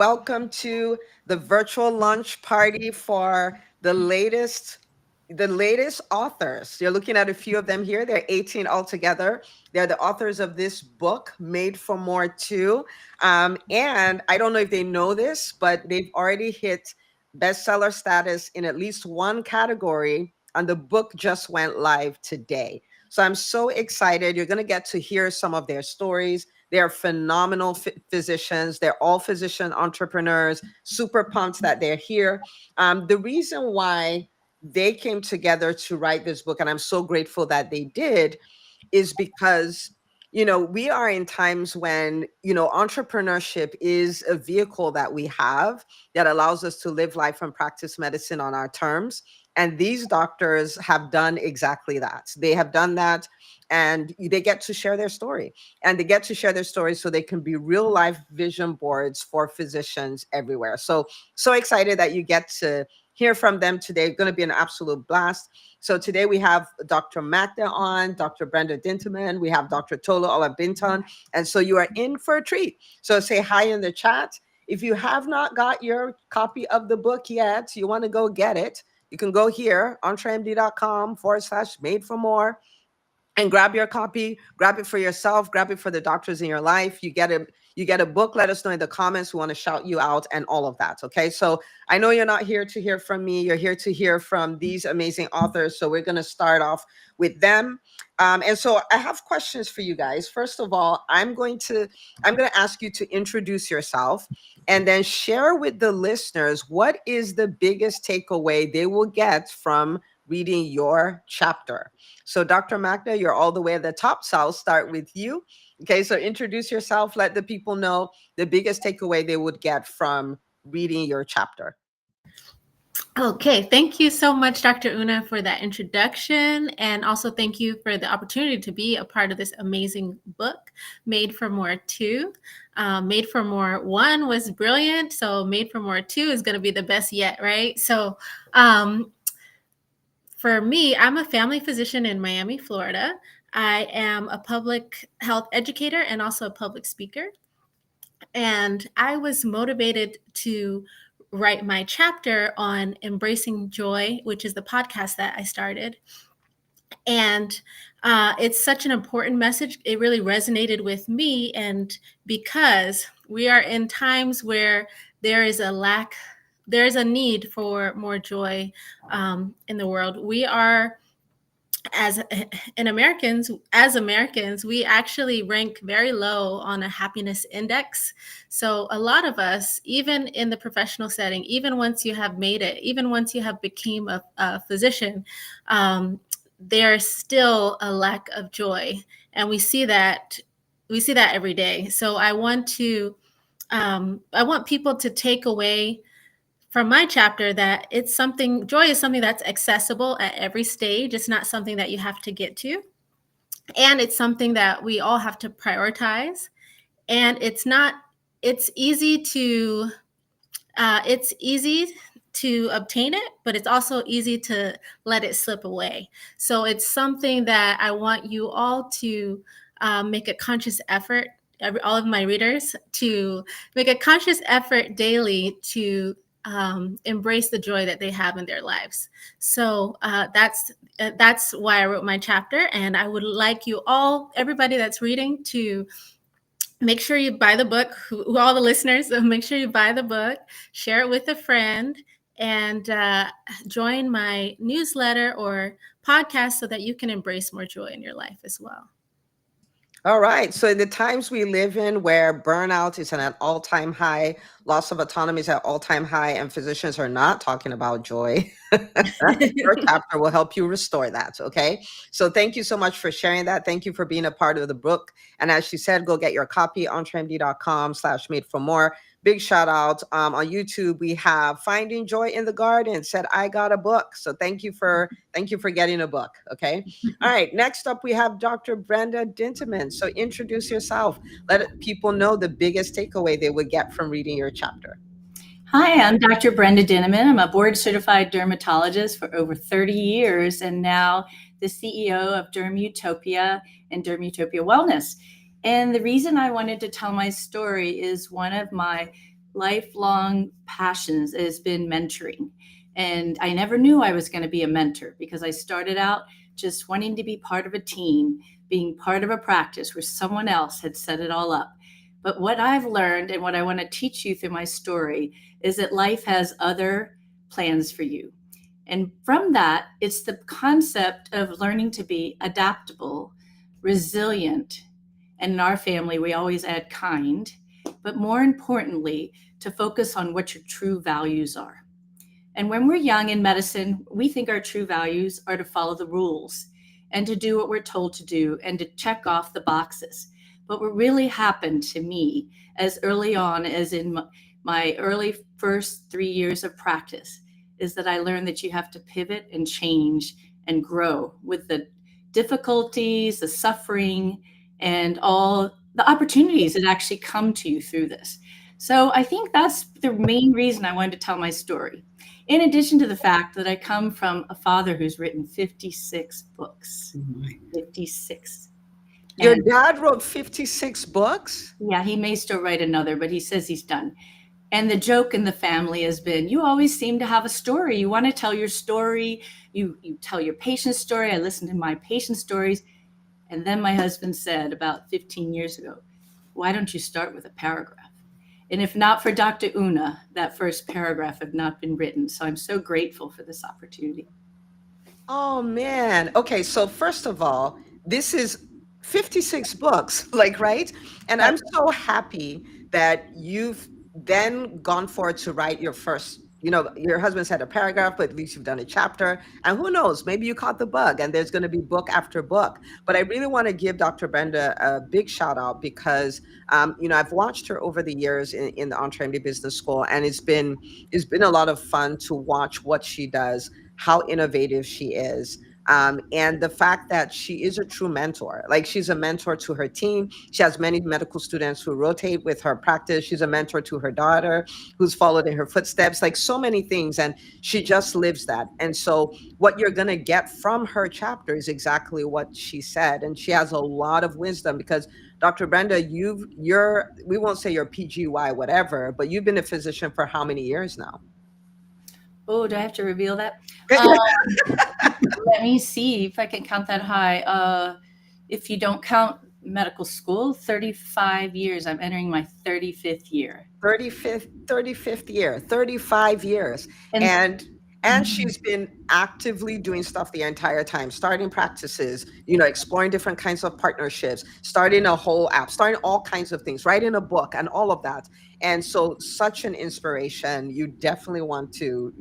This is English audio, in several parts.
Welcome to the virtual lunch party for the latest authors. You're looking at a few of them here. They're 18 altogether. They're the authors of this book, Made for More Too. And I don't know if they know this, but they've already hit bestseller status in at least one category, and the book just went live today. So I'm so excited. You're going to get to hear some of their stories. They're phenomenal physicians. They're all physician entrepreneurs, super pumped that they're here. The reason why they came together to write this book, and I'm so grateful that they did, is because we are in times when entrepreneurship is a vehicle that we have that allows us to live life and practice medicine on our terms, and these doctors have done exactly that. They have done that, and they get to share their story, and they get to share their story so they can be real life vision boards for physicians everywhere. So excited that you get to hear from them today. It's going to be an absolute blast. So today we have Dr. Magda on, Dr. Brenda Dinterman, we have Dr. Tolu Olabinton, and so you are in for a treat. So say hi in the chat. If you have not got your copy of the book yet, you want to go get it, you can go here, entremd.com/made for more, and grab your copy. Grab it for yourself, grab it for the doctors in your life. You get a book. Let us know in the comments. We want to shout you out and all of that. Okay, so I know you're not here to hear from me, you're here to hear from these amazing authors, so we're going to start off with them. And so I have questions for you guys. First of all, I'm going to ask you to introduce yourself and then share with the listeners what is the biggest takeaway they will get from reading your chapter. So, Dr. Magda, you're all the way at the top, so I'll start with you. Okay, so introduce yourself, let the people know the biggest takeaway they would get from reading your chapter. Okay, thank you so much, Dr. Una, for that introduction. And also thank you for the opportunity to be a part of this amazing book, Made for More 2. Made for More 1 was brilliant, so Made for More 2 is going to be the best yet, right? So for me, I'm a family physician in Miami, Florida. I am a public health educator and also a public speaker. And I was motivated to write my chapter on embracing joy, which is the podcast that I started. And it's such an important message. It really resonated with me. And because we are in times where there is a need for more joy in the world. We are as Americans, we actually rank very low on a happiness index. So a lot of us, even in the professional setting, even once you have made it, even once you have become a physician, there's still a lack of joy, and we see that every day. So I want people to take away from my chapter that joy is something that's accessible at every stage. It's not something that you have to get to. And it's something that we all have to prioritize. And it's easy to obtain it, but it's also easy to let it slip away. So it's something that I want you all to make a conscious effort, all of my readers, to make a conscious effort daily to embrace the joy that they have in their lives. So that's why I wrote my chapter, and I would like you all, everybody that's reading, to make sure you buy the book. All the listeners, make sure you buy the book, share it with a friend, and join my newsletter or podcast so that you can embrace more joy in your life as well. All right. So in the times we live in where burnout is at an all-time high, loss of autonomy is at all-time high, and physicians are not talking about joy, your chapter will help you restore that. Okay. So thank you so much for sharing that. Thank you for being a part of the book. And as she said, go get your copy, entremd.com/made for more. Big shout out on YouTube. We have Finding Joy in the Garden said, I got a book. So thank you for getting a book. Okay. All right. Next up, we have Dr. Brenda Dinterman. So introduce yourself. Let people know the biggest takeaway they would get from reading your chapter. Hi, I'm Dr. Brenda Dinterman. I'm a board-certified dermatologist for over 30 years and now the CEO of Dermutopia and Dermutopia Wellness. And the reason I wanted to tell my story is one of my lifelong passions has been mentoring. And I never knew I was going to be a mentor because I started out just wanting to be part of a team, being part of a practice where someone else had set it all up. But what I've learned and what I want to teach you through my story is that life has other plans for you. And from that, it's the concept of learning to be adaptable, resilient, and in our family, we always add kind, but more importantly, to focus on what your true values are. And when we're young in medicine, we think our true values are to follow the rules and to do what we're told to do and to check off the boxes. But what really happened to me as early on as in my early first 3 years of practice is that I learned that you have to pivot and change and grow with the difficulties, the suffering, and all the opportunities that actually come to you through this. So I think that's the main reason I wanted to tell my story. In addition to the fact that I come from a father who's written 56 books. 56. Your And dad wrote 56 books? yeah, he may still write another, but he says he's done. And the joke in the family has been, you always seem to have a story. You want to tell your story. You tell your patient's story. I listen to my patient's stories. And then my husband said about 15 years ago, why don't you start with a paragraph? And if not for Dr. Una, that first paragraph had not been written. So I'm so grateful for this opportunity. Oh man. Okay, so first of all, this is 56 books, like, right? And I'm so happy that you've then gone forward to write your first, your husband said a paragraph, but at least you've done a chapter. And who knows, maybe you caught the bug and there's going to be book after book. But I really want to give Dr. Brenda a big shout out because, I've watched her over the years in the EntreMD Business School, and it's been a lot of fun to watch what she does, how innovative she is. And the fact that she is a true mentor, like she's a mentor to her team. She has many medical students who rotate with her practice. She's a mentor to her daughter who's followed in her footsteps, like so many things. And she just lives that. And so what you're going to get from her chapter is exactly what she said. And she has a lot of wisdom because Dr. Brenda, we won't say you're PGY, whatever, but you've been a physician for how many years now? Oh, do I have to reveal that? Let me see if I can count that high. If you don't count medical school, 35 years. I'm entering my 35th year. 35th year, 35 years. And she's been actively doing stuff the entire time, starting practices, exploring different kinds of partnerships, starting a whole app, starting all kinds of things, writing a book and all of that. And so such an inspiration. You definitely want to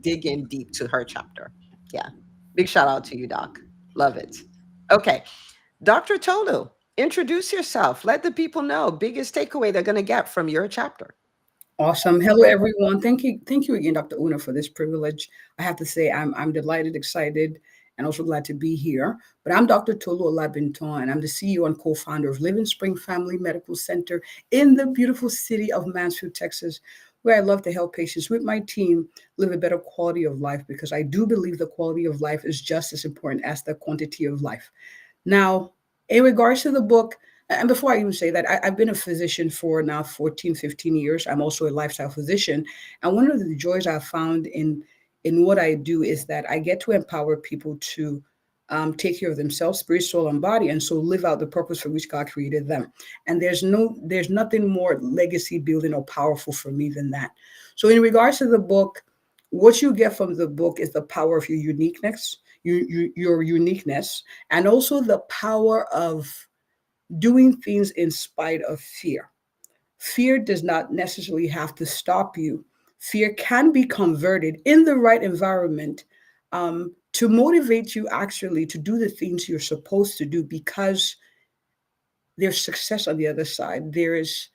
dig in deep to her chapter. Yeah. Big shout out to you, Doc. Love it. Okay. Dr. Tolu, introduce yourself. Let the people know biggest takeaway they're going to get from your chapter. Awesome. Hello, everyone. Thank you again, Dr. Una, for this privilege. I have to say I'm delighted, excited, and also glad to be here. But I'm Dr. Tolu Olabinton, and I'm the CEO and co-founder of Living Spring Family Medical Center in the beautiful city of Mansfield, Texas, where I love to help patients with my team live a better quality of life, because I do believe the quality of life is just as important as the quantity of life. Now, in regards to the book, and before I even say that, I've been a physician for now 14, 15 years. I'm also a lifestyle physician. And one of the joys I've found in what I do is that I get to empower people to take care of themselves, spirit, soul, and body, and so live out the purpose for which God created them. And there's nothing more legacy building or powerful for me than that. So in regards to the book, what you get from the book is the power of your uniqueness, your uniqueness, and also the power of doing things in spite of fear. Fear does not necessarily have to stop you. Fear can be converted in the right environment to motivate you actually to do the things you're supposed to do, because there's success on the other side. There's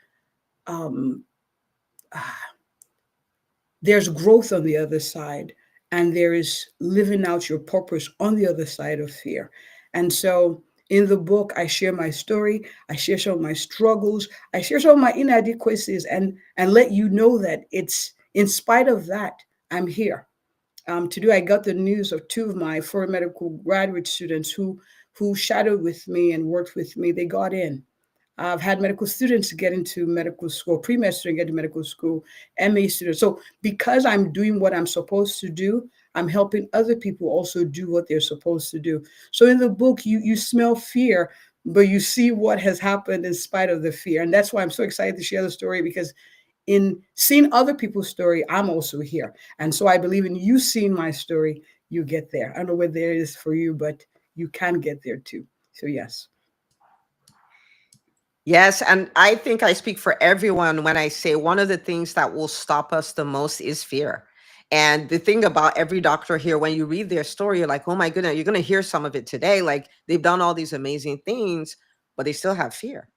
growth on the other side, and there is living out your purpose on the other side of fear. And so in the book, I share my story, I share some of my struggles, I share some of my inadequacies, and let you know that it's in spite of that, I'm here. Today, I got the news of two of my foreign medical graduate students who shadowed with me and worked with me. They got in. I've had medical students get into medical school, pre-med students get into medical school, MA students. So because I'm doing what I'm supposed to do, I'm helping other people also do what they're supposed to do. So in the book, you smell fear, but you see what has happened in spite of the fear. And that's why I'm so excited to share the story, because in seeing other people's story, I'm also here. And so I believe in you seeing my story, you get there. I don't know where there is for you, but you can get there too. So yes. Yes, and I think I speak for everyone when I say one of the things that will stop us the most is fear. And the thing about every doctor here, when you read their story, you're like, oh my goodness, you're going to hear some of it today. Like they've done all these amazing things, but they still have fear.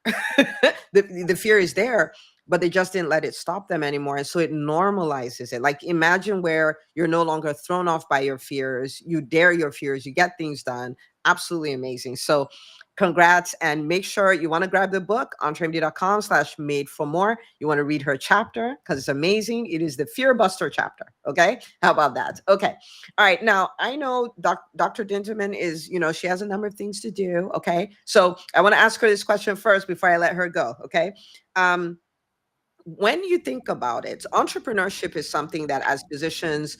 The fear is there, but they just didn't let it stop them anymore. And so it normalizes it. Like imagine where you're no longer thrown off by your fears, you dare your fears, you get things done. Absolutely amazing. So congrats, and make sure you want to grab the book, entremd.com/made for more. You want to read her chapter because it's amazing. It is the Fear Buster chapter. Okay. How about that? Okay. All right. Now I know Dr. Dinterman is, she has a number of things to do. Okay. So I want to ask her this question first before I let her go. Okay. When you think about it, entrepreneurship is something that as physicians,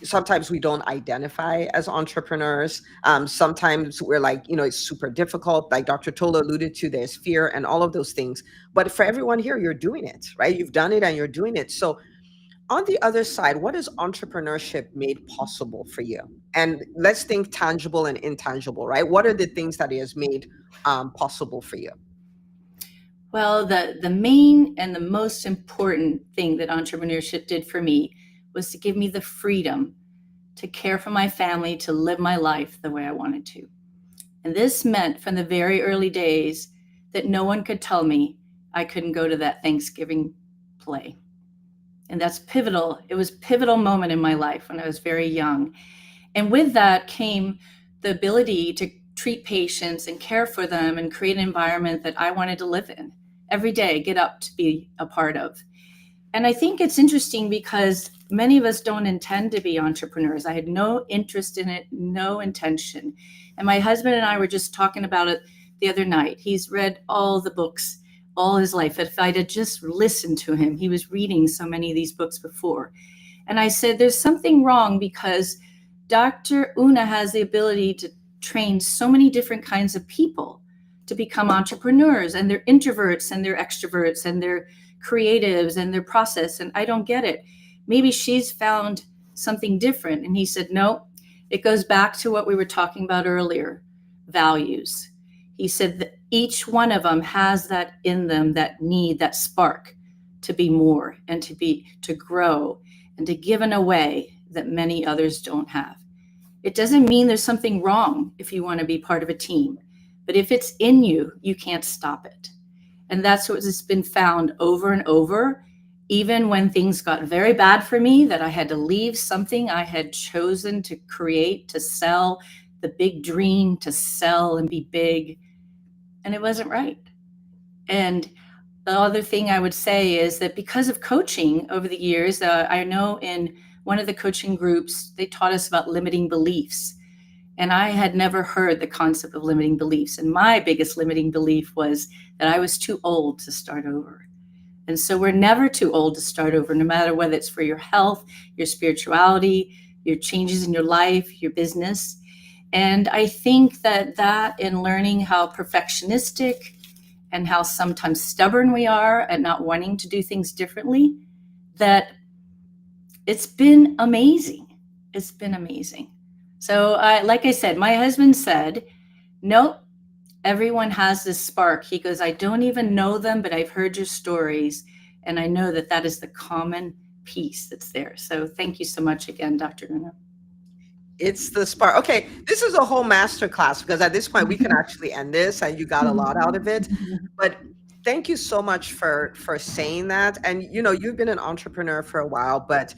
sometimes we don't identify as entrepreneurs. Sometimes we're like, it's super difficult. Like Dr. Tola alluded to, there's fear and all of those things. But for everyone here, you're doing it, right? You've done it and you're doing it. So on the other side, what has entrepreneurship made possible for you? And let's think tangible and intangible, right? What are the things that it has made possible for you? Well, the main and the most important thing that entrepreneurship did for me was to give me the freedom to care for my family, to live my life the way I wanted to. And this meant from the very early days that no one could tell me I couldn't go to that Thanksgiving play. And that's pivotal. It was a pivotal moment in my life when I was very young. And with that came the ability to treat patients and care for them and create an environment that I wanted to live in every day, get up to be a part of. And I think it's interesting because many of us don't intend to be entrepreneurs. I had no interest in it, no intention. And my husband and I were just talking about it the other night. He's read all the books all his life. If I'd have just listened to him, he was reading so many of these books before. And I said, there's something wrong because Dr. Una has the ability to train so many different kinds of people to become entrepreneurs, and they're introverts and they're extroverts and they're creatives and their process. And I don't get it. Maybe she's found something different. And he said, no, it goes back to what we were talking about earlier, values. He said that each one of them has that in them, that need, that spark to be more and to grow and to give in a way that many others don't have. It doesn't mean there's something wrong if you want to be part of a team, but if it's in you, you can't stop it. And that's what has been found over and over, even when things got very bad for me, that I had to leave something I had chosen to create, to sell, the big dream to sell and be big. And it wasn't right. And the other thing I would say is that because of coaching over the years, I know in one of the coaching groups, they taught us about limiting beliefs. And I had never heard the concept of limiting beliefs. And my biggest limiting belief was that I was too old to start over. And so we're never too old to start over, no matter whether it's for your health, your spirituality, your changes in your life, your business. And I think that in learning how perfectionistic and how sometimes stubborn we are at not wanting to do things differently, that it's been amazing. It's been amazing. So like I said, my husband said, nope, everyone has this spark. He goes, I don't even know them, but I've heard your stories. And I know that that is the common piece that's there. So thank you so much again, Dr. Una. It's the spark. Okay, this is a whole master class because at this point we can actually end this and you got a lot out of it. But thank you so much for saying that. And you've been an entrepreneur for a while, but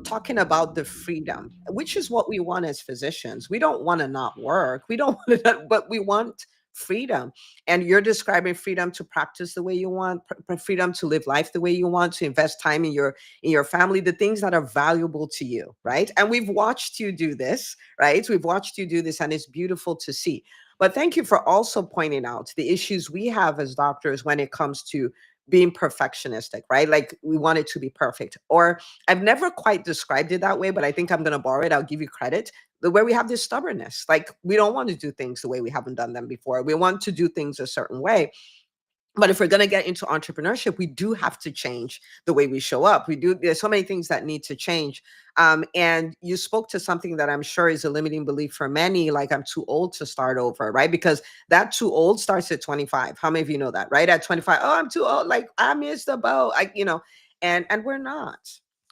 talking about the freedom, which is what we want as physicians. We don't want to not work. We don't want to, but we want freedom. And you're describing freedom to practice the way you want, freedom to live life the way you want, to invest time in your family, the things that are valuable to you, right? And we've watched you do this, right? We've watched you do this, and it's beautiful to see. But thank you for also pointing out the issues we have as doctors when it comes to being perfectionistic, right? Like we want it to be perfect. Or I've never quite described it that way, but I think I'm going to borrow it. I'll give you credit. The way we have this stubbornness, like we don't want to do things the way we haven't done them before. We want to do things a certain way. But if we're going to get into entrepreneurship, we do have to change the way we show up. There's so many things that need to change. And you spoke to something that I'm sure is a limiting belief for many, like I'm too old to start over, right? Because that too old starts at 25. How many of you know that, right? At 25, oh, I'm too old. Like I missed the boat, and we're not.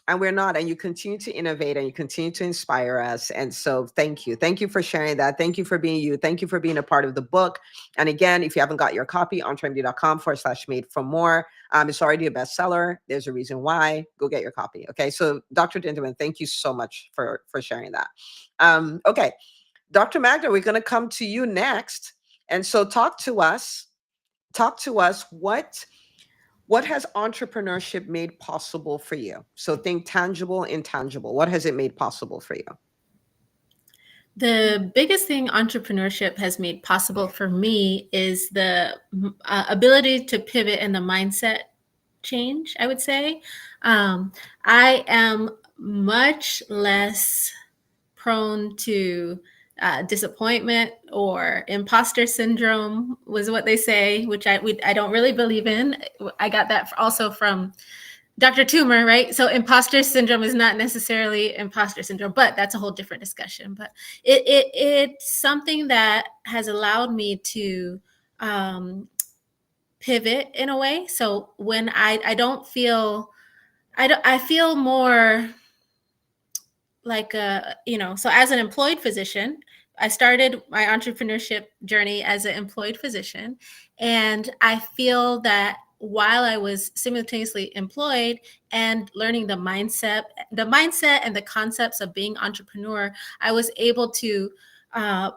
And we're not. And you continue to innovate and you continue to inspire us. And so thank you. Thank you for sharing that. Thank you for being you. Thank you for being a part of the book. And again, if you haven't got your copy, entremd.com/made for more. It's already a bestseller. There's a reason why. Go get your copy. Okay. So Dr. Dinterman, thank you so much for sharing that. Okay. Dr. Magda, we're going to come to you next. And so talk to us. What has entrepreneurship made possible for you? So think tangible, intangible. What has it made possible for you? The biggest thing entrepreneurship has made possible for me is the ability to pivot and the mindset change, I would say. I am much less prone to disappointment or imposter syndrome, was what they say, which I don't really believe in. I got that also from Dr. Toomer, right? So imposter syndrome is not necessarily imposter syndrome, but that's a whole different discussion. But it's something that has allowed me to pivot in a way. So when I feel more like so as an employed physician, I started my entrepreneurship journey as an employed physician, and I feel that while I was simultaneously employed and learning the mindset and the concepts of being entrepreneur, I was able to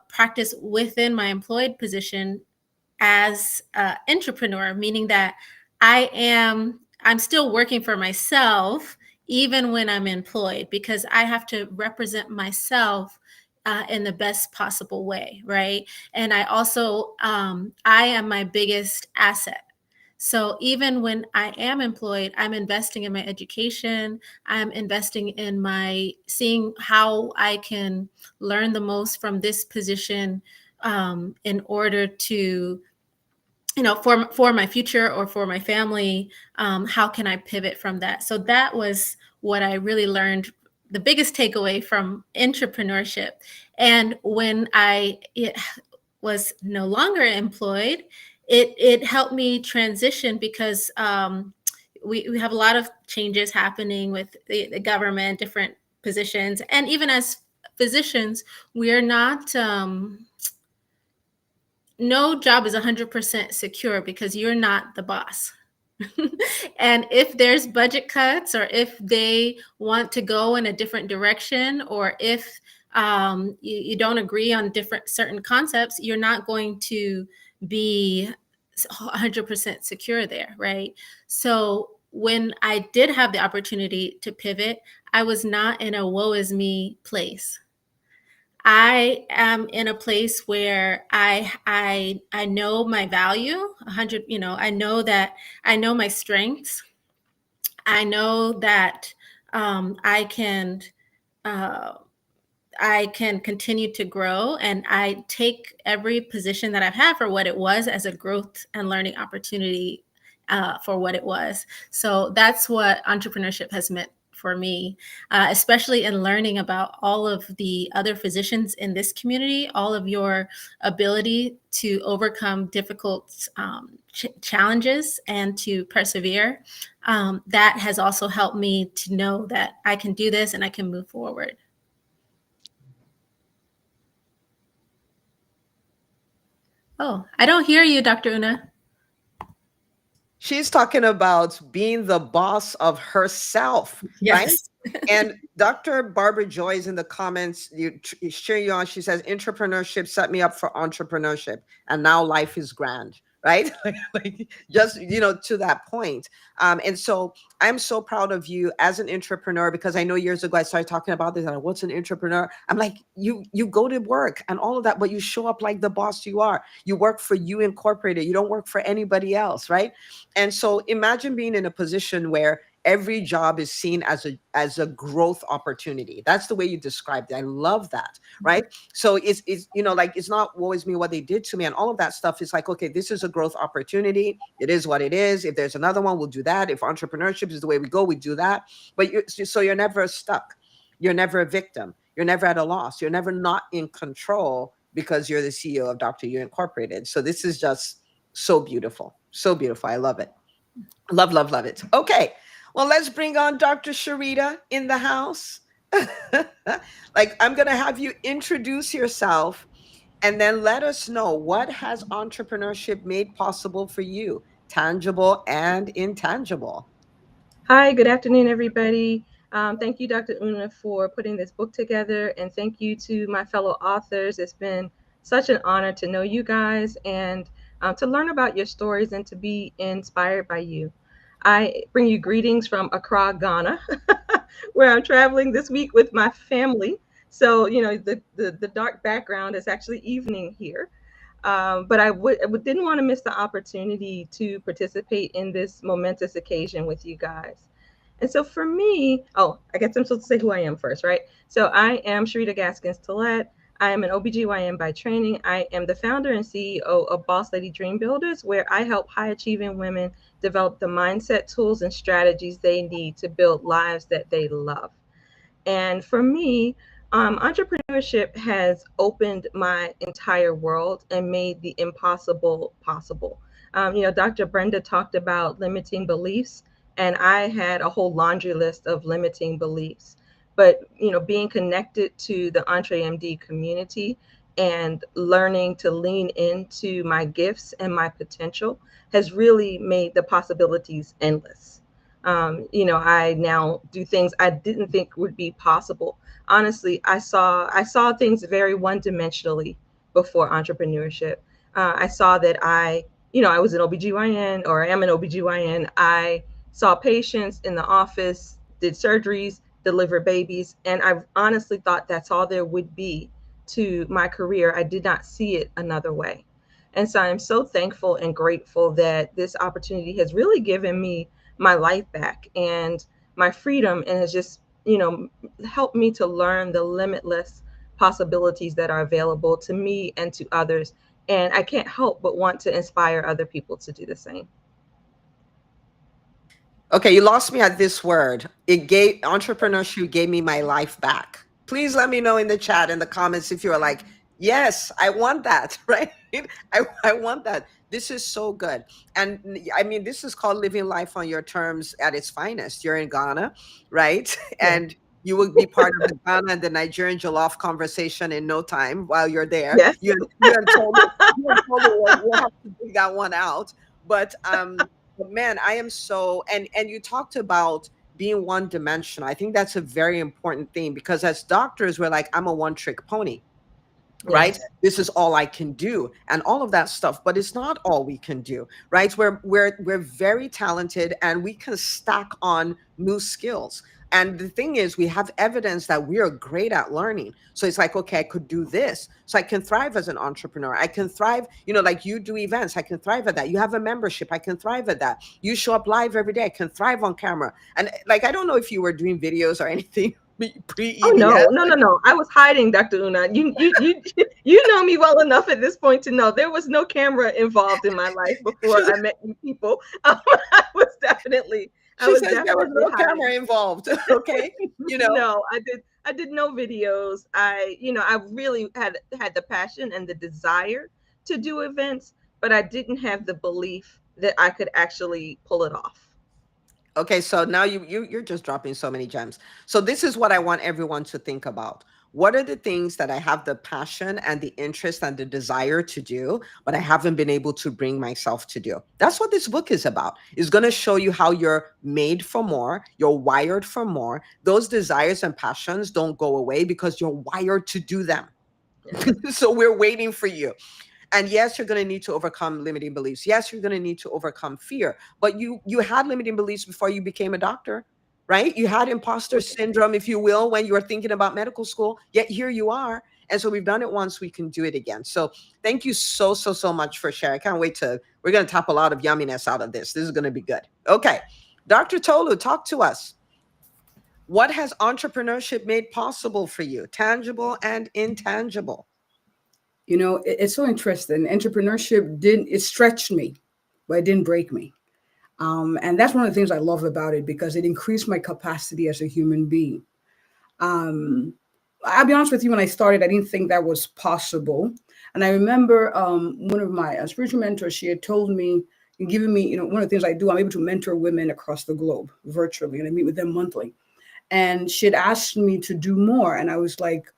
practice within my employed position as an entrepreneur, meaning that I'm still working for myself even when I'm employed, because I have to represent myself in the best possible way, right? And I also, I am my biggest asset. So even when I am employed, I'm investing in my education. I'm investing in seeing how I can learn the most from this position in order to, for my future or for my family, how can I pivot from that? So that was what I really learned, the biggest takeaway from entrepreneurship. And when I was no longer employed, it helped me transition because we have a lot of changes happening with the government, different positions. And even as physicians, we are not, no job is 100% secure because you're not the boss. And if there's budget cuts, or if they want to go in a different direction, or if you don't agree on certain concepts, you're not going to be 100% secure there, right? So when I did have the opportunity to pivot, I was not in a woe is me place. I am in a place where I know my value 100, I know my strengths. I know that I can continue to grow, and I take every position that I've had for what it was, as a growth and learning opportunity for what it was. So that's what entrepreneurship has meant for me, especially in learning about all of the other physicians in this community, all of your ability to overcome difficult challenges and to persevere. That has also helped me to know that I can do this and I can move forward. Oh, I don't hear you, Dr. Una. She's talking about being the boss of herself, Yes. right? And Dr. Barbara Joy is in the comments, cheering you on. She says, entrepreneurship set me up for entrepreneurship, and now life is grand. right? Like just, to that point. And so I'm so proud of you as an entrepreneur, because I know years ago I started talking about this. Like, what's an entrepreneur? I'm like, you go to work and all of that, but you show up like the boss you are. You work for You Incorporated. You don't work for anybody else, right? And so imagine being in a position where every job is seen as a growth opportunity. That's the way you described it. I love that, right? So it's like, it's not always me what they did to me and all of that stuff. Is like, okay, this is a growth opportunity. It is what it is. If there's another one, we'll do that. If entrepreneurship is the way we go, we do that. But you're never stuck. You're never a victim. You're never at a loss. You're never not in control because you're the CEO of Dr. You Incorporated. So this is just so beautiful. So beautiful. I love it. Love, love, love it. Okay. Well, let's bring on Dr. Sharita in the house. Like, I'm going to have you introduce yourself and then let us know, what has entrepreneurship made possible for you, tangible and intangible? Hi, good afternoon, everybody. Thank you, Dr. Una, for putting this book together, and thank you to my fellow authors. It's been such an honor to know you guys and to learn about your stories and to be inspired by you. I bring you greetings from Accra, Ghana, where I'm traveling this week with my family. So, the dark background is actually evening here. But I didn't want to miss the opportunity to participate in this momentous occasion with you guys. And so for me, I guess I'm supposed to say who I am first, right? So I am Sharita Gaskins Tillett. I am an OBGYN by training. I am the founder and CEO of Boss Lady Dream Builders, where I help high achieving women develop the mindset, tools, and strategies they need to build lives that they love. And for me, entrepreneurship has opened my entire world and made the impossible possible. Dr. Brenda talked about limiting beliefs, and I had a whole laundry list of limiting beliefs. But being connected to the EntreMD community and learning to lean into my gifts and my potential has really made the possibilities endless. I now do things I didn't think would be possible. Honestly, I saw things very one-dimensionally before entrepreneurship. I saw that I was an OBGYN, or I am an OBGYN. I saw patients in the office, did surgeries, delivered babies, and I honestly thought that's all there would be to my career. I did not see it another way. And so I'm so thankful and grateful that this opportunity has really given me my life back and my freedom, and has just helped me to learn the limitless possibilities that are available to me and to others. And I can't help but want to inspire other people to do the same. Okay, you lost me at this word. Entrepreneurship gave me my life back. Please let me know in the chat, in the comments, if you're like, yes, I want that, right? I want that. This is so good. And I mean, this is called living life on your terms at its finest. You're in Ghana, right? Yeah. And you will be part of the Ghana and the Nigerian jollof conversation in no time while you're there. Yes. You had told me we'll have to dig that one out. But man, I am so, and you talked about being one dimensional. I think that's a very important thing, because as doctors, we're like, I'm a one trick pony, right? Yes. This is all I can do and all of that stuff, but it's not all we can do, right? We're very talented and we can stack on new skills. And the thing is, we have evidence that we are great at learning. So it's like, okay, I could do this. So I can thrive as an entrepreneur. I can thrive, like you do events. I can thrive at that. You have a membership. I can thrive at that. You show up live every day. I can thrive on camera. And like, I don't know if you were doing videos or anything pre-EDS. Oh no! I was hiding, Dr. Una. You know me well enough at this point to know there was no camera involved in my life before I met you people. I was definitely. She says there was no camera involved. Okay, No, I did no videos. I really had the passion and the desire to do events, but I didn't have the belief that I could actually pull it off. Okay, so now you're just dropping so many gems. So this is what I want everyone to think about. What are the things that I have the passion and the interest and the desire to do, but I haven't been able to bring myself to do? That's what this book is about. It's going to show you how you're made for more, you're wired for more. Those desires and passions don't go away because you're wired to do them. So we're waiting for you. And yes, you're going to need to overcome limiting beliefs. Yes, you're going to need to overcome fear. But you had limiting beliefs before you became a doctor, right? You had imposter syndrome, if you will, when you were thinking about medical school. Yet here you are. And so we've done it once, we can do it again. So thank you so much for sharing. I can't wait we're going to tap a lot of yumminess out of this. This is going to be good. Okay. Dr. Tolu, talk to us. What has entrepreneurship made possible for you, tangible and intangible? You know, it's so interesting. Entrepreneurship it stretched me, but it didn't break me. And that's one of the things I love about it, because it increased my capacity as a human being. I'll be honest with you, when I started, I didn't think that was possible. And I remember one of my spiritual mentors, she had told me, and given me, one of the things I do, I'm able to mentor women across the globe virtually, and I meet with them monthly. And she had asked me to do more. And I was like,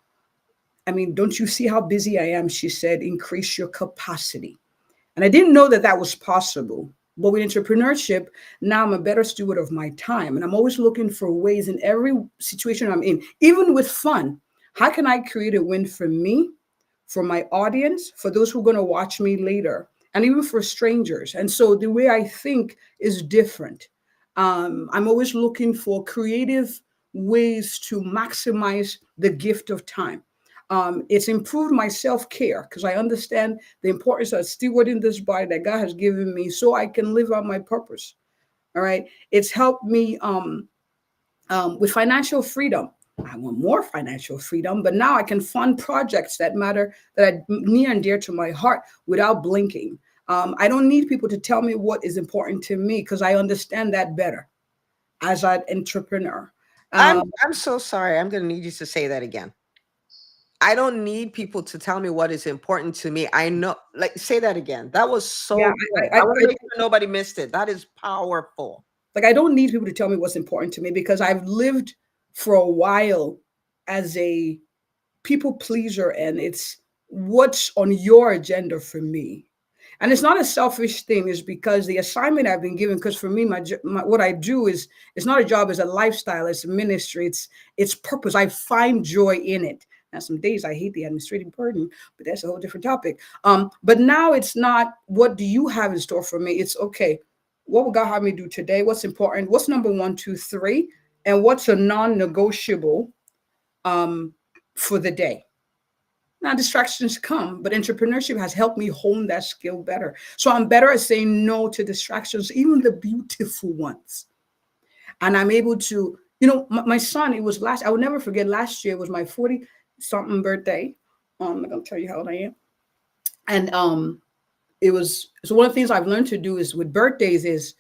I mean, don't you see how busy I am? She said, increase your capacity. And I didn't know that that was possible. But with entrepreneurship, now I'm a better steward of my time. And I'm always looking for ways in every situation I'm in, even with fun. How can I create a win for me, for my audience, for those who are going to watch me later, and even for strangers? And so the way I think is different. I'm always looking for creative ways to maximize the gift of time. It's improved my self-care, because I understand the importance of stewarding this body that God has given me so I can live out my purpose. All right. It's helped me with financial freedom. I want more financial freedom, but now I can fund projects that matter, that are near and dear to my heart, without blinking. I don't need people to tell me what is important to me, because I understand that better as an entrepreneur. I'm so sorry. I'm going to need you to say that again. I don't need people to tell me what is important to me. I know, like, say that again. That was so good. I want to make sure nobody missed it. That is powerful. Like, I don't need people to tell me what's important to me, because I've lived for a while as a people pleaser, and it's what's on your agenda for me. And it's not a selfish thing. It's because the assignment I've been given, because for me, my what I do is, it's not a job, it's a lifestyle, it's a ministry, it's purpose. I find joy in it. Now, some days I hate the administrative burden, but that's a whole different topic. But now it's not, what do you have in store for me? It's, okay, what will God have me do today? What's important? What's number 1, 2, 3? And what's a non-negotiable for the day? Now, distractions come, but entrepreneurship has helped me hone that skill better. So I'm better at saying no to distractions, even the beautiful ones. And I'm able to, my son, I will never forget, last year was my 40-something birthday. I'm going to tell you how old I am. And so one of the things I've learned to do is with birthdays is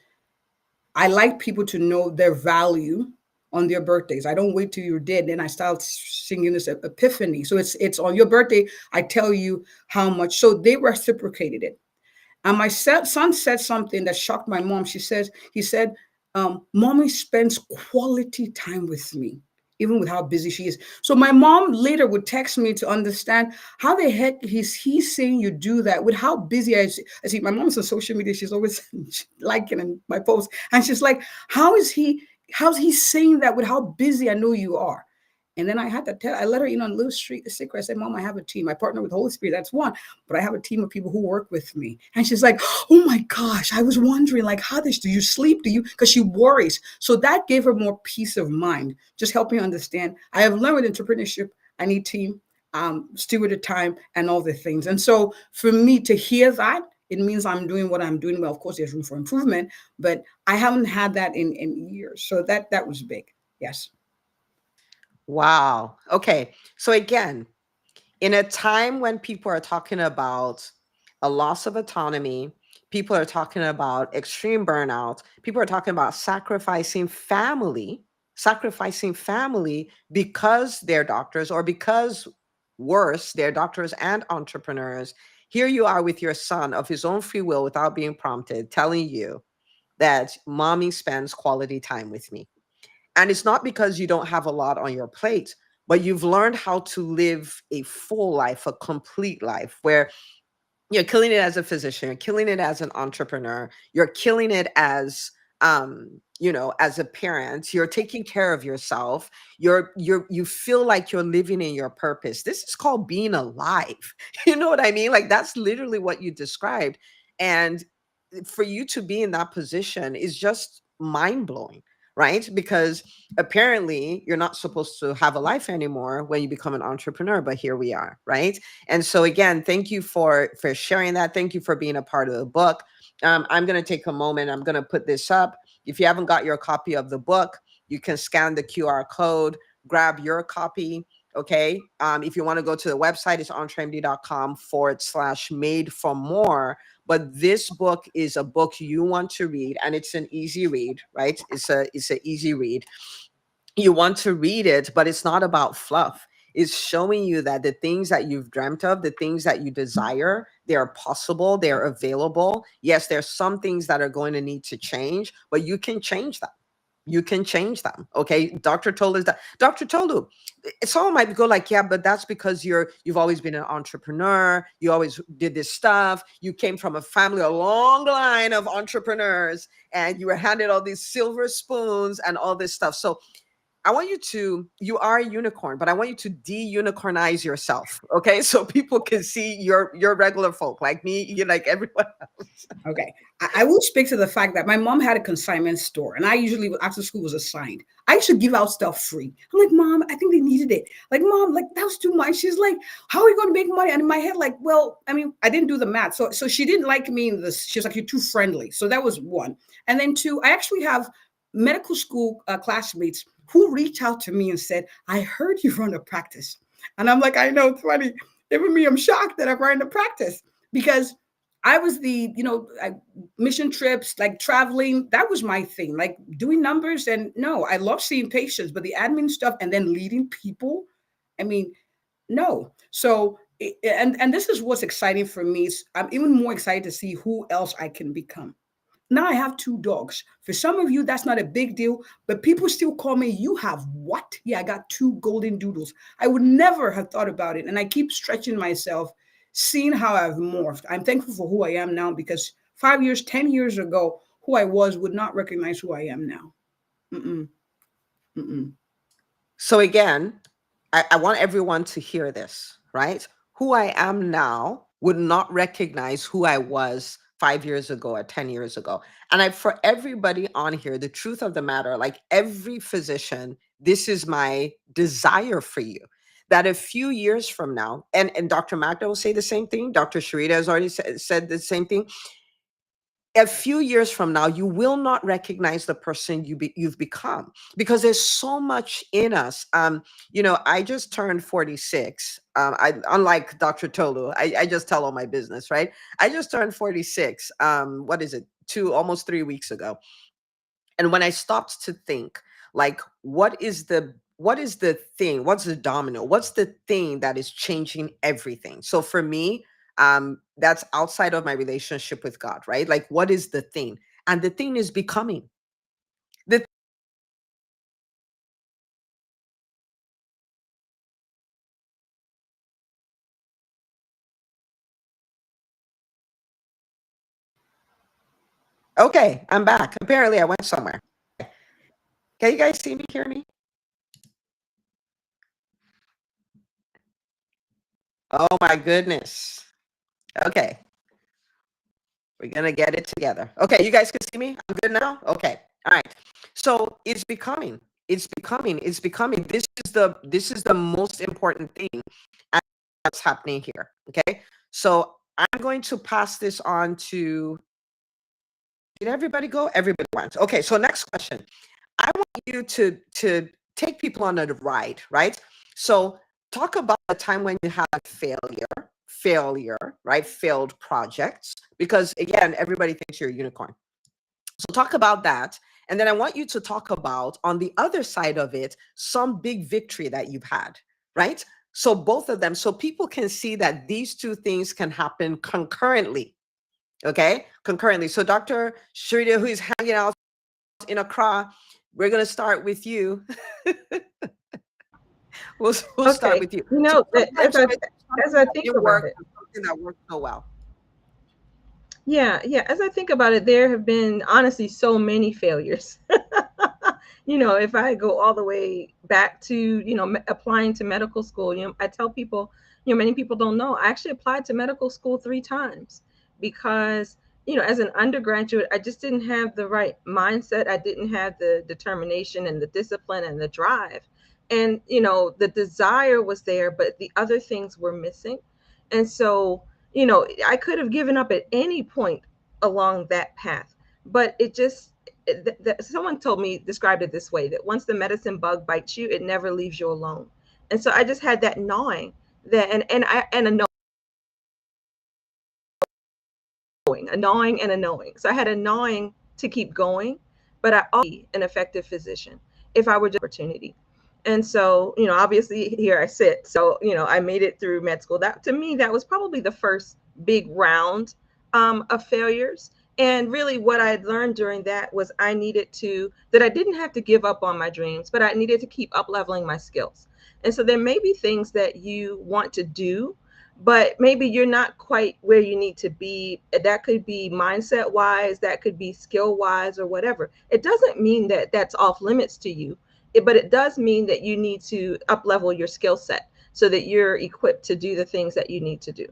I like people to know their value on their birthdays. I don't wait till you're dead, then I start singing this epiphany. So it's on your birthday, I tell you how much. So they reciprocated it. And my son said something that shocked my mom. He said, Mommy spends quality time with me, even with how busy she is. So my mom later would text me to understand how the heck is he saying you do that with how busy I see. My mom's on social media. She's always liking my posts. And she's like, how's he saying that with how busy I know you are? And then I let her in on a little secret. I said, Mom, I have a team. I partner with Holy Spirit. That's one. But I have a team of people who work with me. And she's like, oh my gosh, I was wondering, like, do you sleep? Because she worries. So that gave her more peace of mind, just helping her understand. I have learned with entrepreneurship, I need team, steward of time, and all the things. And so for me to hear that, it means I'm doing what I'm doing. Well, of course, there's room for improvement, but I haven't had that in years. So that was big. Yes. Wow. Okay. So again, in a time when people are talking about a loss of autonomy, people are talking about extreme burnout, people are talking about sacrificing family because they're doctors, or because worse, they're doctors and entrepreneurs. Here you are with your son of his own free will, without being prompted, telling you that Mommy spends quality time with me. And it's not because you don't have a lot on your plate, but you've learned how to live a full life, a complete life, where you're killing it as a physician, you're killing it as an entrepreneur, you're killing it as you know, as a parent, you're taking care of yourself. You feel like you're living in your purpose. This is called being alive. You know what I mean? Like that's literally what you described. And for you to be in that position is just mind blowing, right? Because apparently you're not supposed to have a life anymore when you become an entrepreneur, but here we are, right? And so again, thank you for sharing that. Thank you for being a part of the book. I'm going to take a moment. I'm going to put this up. If you haven't got your copy of the book, you can scan the QR code, grab your copy. Okay. If you want to go to the website, it's entremd.com/made for more. But this book is a book you want to read, and it's an easy read, right? It's an easy read. You want to read it, but it's not about fluff. It's showing you that the things that you've dreamt of, the things that you desire, they are possible, they're available. Yes, there's some things that are going to need to change, but you can change them. You can change them. Okay. Dr. Tolu is that. Dr. Tolu, someone might go like, yeah, but that's because you've always been an entrepreneur. You always did this stuff. You came from a family, a long line of entrepreneurs, and you were handed all these silver spoons and all this stuff. So I want you are a unicorn, but I want you to de-unicornize yourself. Okay. So people can see your regular folk like me, you like everyone else. Okay. I will speak to the fact that my mom had a consignment store, and I usually, after school was assigned, I used to give out stuff free. I'm like, Mom, I think they needed it. Like, Mom, like that was too much. She's like, how are we going to make money? And in my head, like, well, I mean, I didn't do the math. So she didn't like me in this. She was like, you're too friendly. So that was one. And then two, I actually have medical school classmates who reached out to me and said, I heard you run a practice. And I'm like, I know, it's funny. Even me, I'm shocked that I've run a practice, because I was mission trips, like traveling. That was my thing, like doing numbers. And no, I love seeing patients, but the admin stuff and then leading people, I mean, no. So, and this is what's exciting for me. I'm even more excited to see who else I can become. Now I have 2 dogs. For some of you, that's not a big deal, but people still call me, you have what? Yeah, I got 2 golden doodles. I would never have thought about it. And I keep stretching myself, seeing how I've morphed. I'm thankful for who I am now, because 5 years, 10 years ago, who I was would not recognize who I am now. Mm-mm. Mm-mm. So again, I want everyone to hear this, right? Who I am now would not recognize who I was 5 years ago or 10 years ago. And for everybody on here, the truth of the matter, like every physician, this is my desire for you, that a few years from now, and Dr. Magda will say the same thing. Dr. Sharita has already said the same thing. A few years from now, you will not recognize the person you've become, because there's so much in us. I just turned 46. Unlike Dr. Tolu, I just tell all my business, right? I just turned 46. What is it? Almost 3 weeks ago. And when I stopped to think, like, what is the thing? What's the domino? What's the thing that is changing everything? So for me, that's outside of my relationship with God, right? Like, what is the thing? And the thing is becoming. Okay, I'm back. Apparently I went somewhere. Can you guys see me, hear me? Oh my goodness. Okay. We're going to get it together. Okay, you guys can see me? I'm good now? Okay. All right. So it's becoming. This is the most important thing that's happening here. Okay. So I'm going to pass this on to, did everybody go? Everybody went. Okay. So next question. I want you to take people on a ride, right? So talk about a time when you had failure, right? Failed projects, because again, everybody thinks you're a unicorn. So talk about that. And then I want you to talk about, on the other side of it, some big victory that you've had, right? So both of them, so people can see that these two things can happen concurrently. Okay, concurrently. So Dr. Sharita, who is hanging out in Accra, we're going to start with you. we'll start with you. You know, So as I think about work, it, something that works so well. Yeah, yeah. As I think about it, there have been honestly so many failures. If I go all the way back to, applying to medical school, I tell people, many people don't know, I actually applied to medical school 3 times because, as an undergraduate, I just didn't have the right mindset. I didn't have the determination and the discipline and the drive. And, the desire was there, but the other things were missing. And so, I could have given up at any point along that path, but someone told me, described it this way, that once the medicine bug bites you, it never leaves you alone. And so I just had that gnawing, that and a gnawing and a knowing. So I had a gnawing to keep going, but I also be an effective physician if I were just opportunity. And so, obviously here I sit. So, I made it through med school. That, to me, that was probably the first big round of failures. And really what I had learned during that was that I didn't have to give up on my dreams, but I needed to keep up leveling my skills. And so there may be things that you want to do, but maybe you're not quite where you need to be. That could be mindset wise, that could be skill wise, or whatever. It doesn't mean that that's off limits to you, but it does mean that you need to up level your skill set so that you're equipped to do the things that you need to do.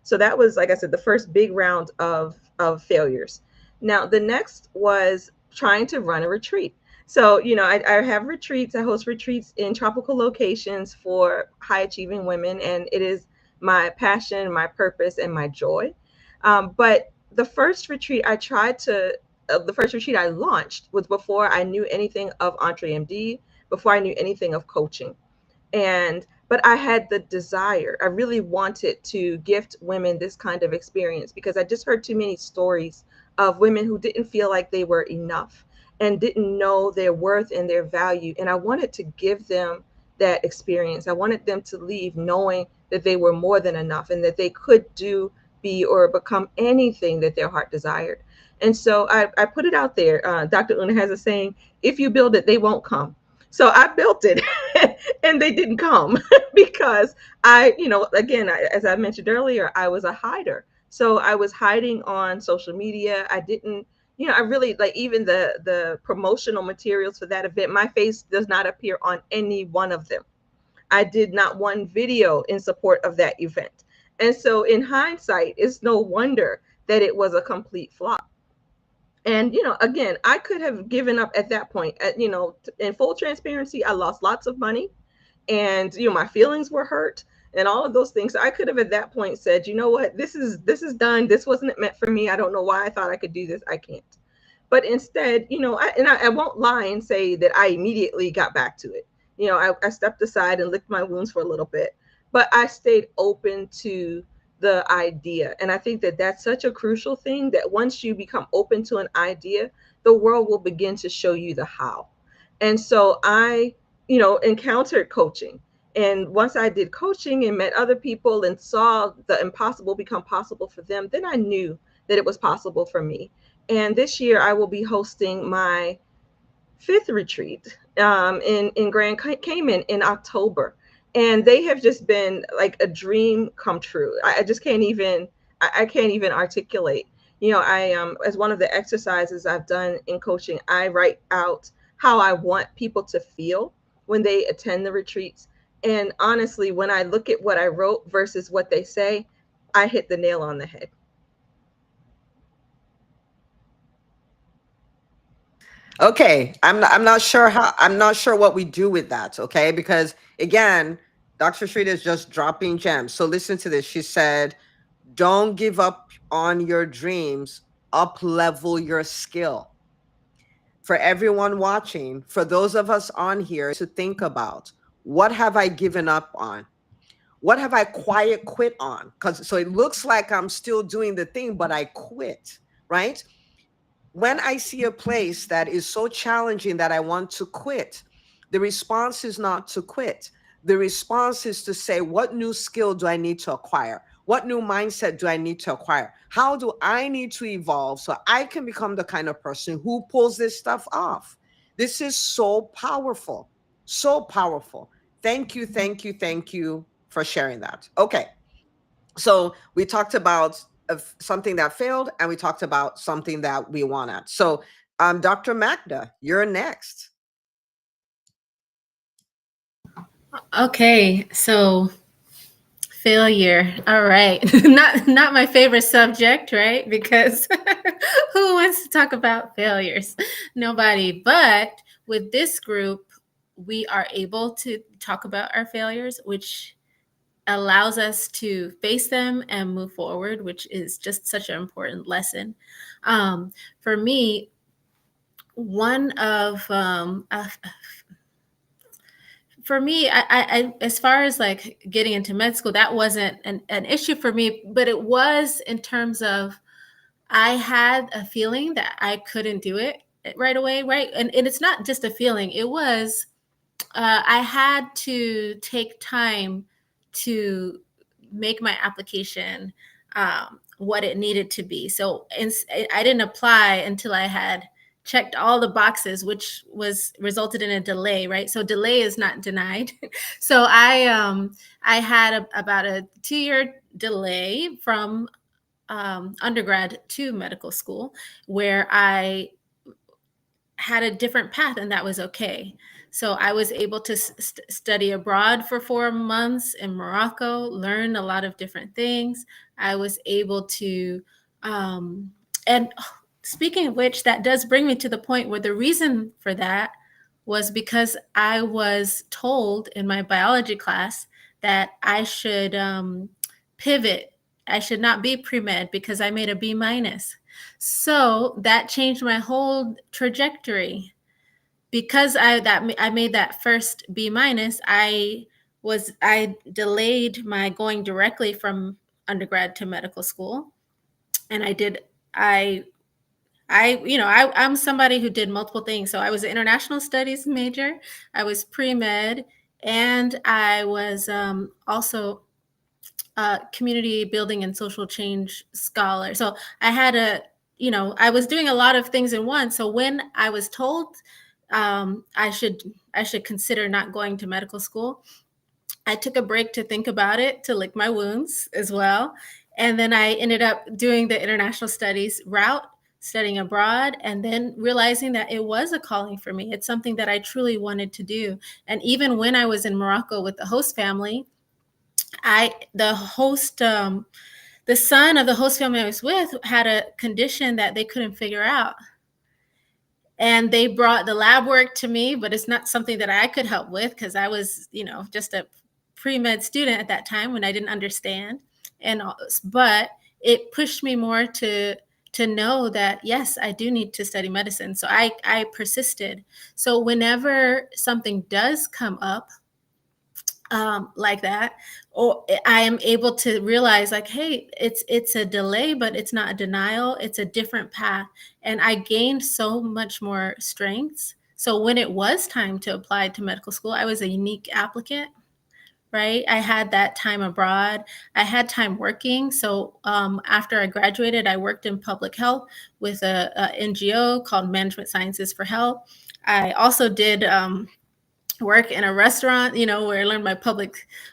So that was, like I said, the first big round of failures. Now the next was trying to run a retreat. So, I have retreats, I host retreats in tropical locations for high achieving women, and it is my passion, my purpose, and my joy. But the first retreat the first retreat I launched was before I knew anything of EntreMD, before I knew anything of coaching. But I had the desire. I really wanted to gift women this kind of experience because I just heard too many stories of women who didn't feel like they were enough and didn't know their worth and their value. And I wanted to give them that experience. I wanted them to leave knowing that they were more than enough and that they could do, be, or become anything that their heart desired. And so I put it out there. Dr. Una has a saying, if you build it, they won't come. So I built it and they didn't come because again, as I mentioned earlier, I was a hider. So I was hiding on social media. I didn't, I really, like, even the promotional materials for that event, my face does not appear on any one of them. I did not one video in support of that event. And so in hindsight, it's no wonder that it was a complete flop. And, again, I could have given up at that point. In full transparency, I lost lots of money and, my feelings were hurt and all of those things. So I could have at that point said, you know what, this is done. This wasn't meant for me. I don't know why I thought I could do this. I can't. But instead, I won't lie and say that I immediately got back to it. I stepped aside and licked my wounds for a little bit, but I stayed open to the idea. And I think that that's such a crucial thing, that once you become open to an idea, the world will begin to show you the how. And so I, encountered coaching. And once I did coaching and met other people and saw the impossible become possible for them, then I knew that it was possible for me. And this year I will be hosting my 5th retreat in Grand Cayman in October. And they have just been like a dream come true. I just can't even, I can't even articulate. I as one of the exercises I've done in coaching, I write out how I want people to feel when they attend the retreats. And honestly, when I look at what I wrote versus what they say, I hit the nail on the head. Okay, I'm not sure what we do with that, okay? Because again, Dr. Street is just dropping gems. So listen to this. She said, don't give up on your dreams, up level your skill. For everyone watching, for those of us on here to think about, what have I given up on? What have I quiet quit on? So it looks like I'm still doing the thing, but I quit, right? When I see a place that is so challenging that I want to quit, the response is not to quit. The response is to say, what new skill do I need to acquire? What new mindset do I need to acquire? How do I need to evolve so I can become the kind of person who pulls this stuff off? This is so powerful, so powerful. Thank you for sharing that. Okay. So we talked about of something that failed, and we talked about something that we wanted. So, Dr. Magda, you're next. Okay, so failure. All right. Not my favorite subject, right? Because who wants to talk about failures? Nobody. But with this group, we are able to talk about our failures, which allows us to face them and move forward, which is just such an important lesson. For me, one of for me, I as far as like getting into med school, that wasn't an issue for me, but it was in terms of I had a feeling that I couldn't do it right away, right? And it's not just a feeling, it was I had to take time to make my application what it needed to be. So I didn't apply until I had checked all the boxes, which was resulted in a delay, right? So delay is not denied. So I had about a 2-year delay from undergrad to medical school, where I had a different path, and that was okay. So I was able to study abroad for 4 months in Morocco, learn a lot of different things. I was able to, and speaking of which, that does bring me to the point where the reason for that was because I was told in my biology class that I should pivot. I should not be pre-med because I made a B minus. So that changed my whole trajectory. Because I made that first B minus, I delayed my going directly from undergrad to medical school. And I'm somebody who did multiple things. So I was an international studies major, I was pre-med, and I was also community building and social change scholar. So I had I was doing a lot of things in one. So when I was told I should consider not going to medical school, I took a break to think about it, to lick my wounds as well. And then I ended up doing the international studies route, studying abroad, and then realizing that it was a calling for me. It's something that I truly wanted to do. And even when I was in Morocco with the host family, the son of the host family I was with had a condition that they couldn't figure out. And they brought the lab work to me, but it's not something that I could help with because I was, just a pre-med student at that time when I didn't understand. But it pushed me more to know that, yes, I do need to study medicine. So I persisted. So whenever something does come up, like that, or I am able to realize like, hey, it's a delay, but it's not a denial. It's a different path. And I gained so much more strengths. So when it was time to apply to medical school, I was a unique applicant, right? I had that time abroad. I had time working. So after I graduated, I worked in public health with a NGO called Management Sciences for Health. I also did work in a restaurant, where I learned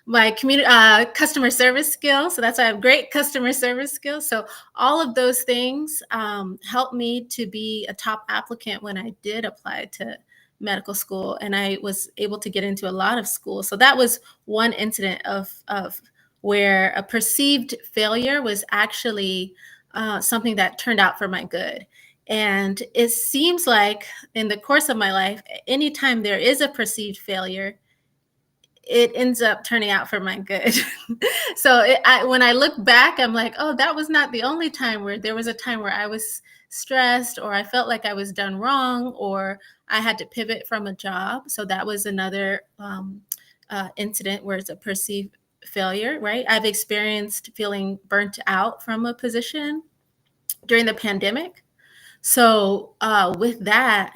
my community, customer service skills. So that's why I have great customer service skills. So all of those things helped me to be a top applicant when I did apply to medical school, and I was able to get into a lot of schools. So that was one incident of where a perceived failure was actually something that turned out for my good. And it seems like in the course of my life, anytime there is a perceived failure, it ends up turning out for my good. So when I look back, I'm like, oh, that was not the only time. Where there was a time where I was stressed, or I felt like I was done wrong, or I had to pivot from a job. So that was another incident where it's a perceived failure, right? I've experienced feeling burnt out from a position during the pandemic. So with that,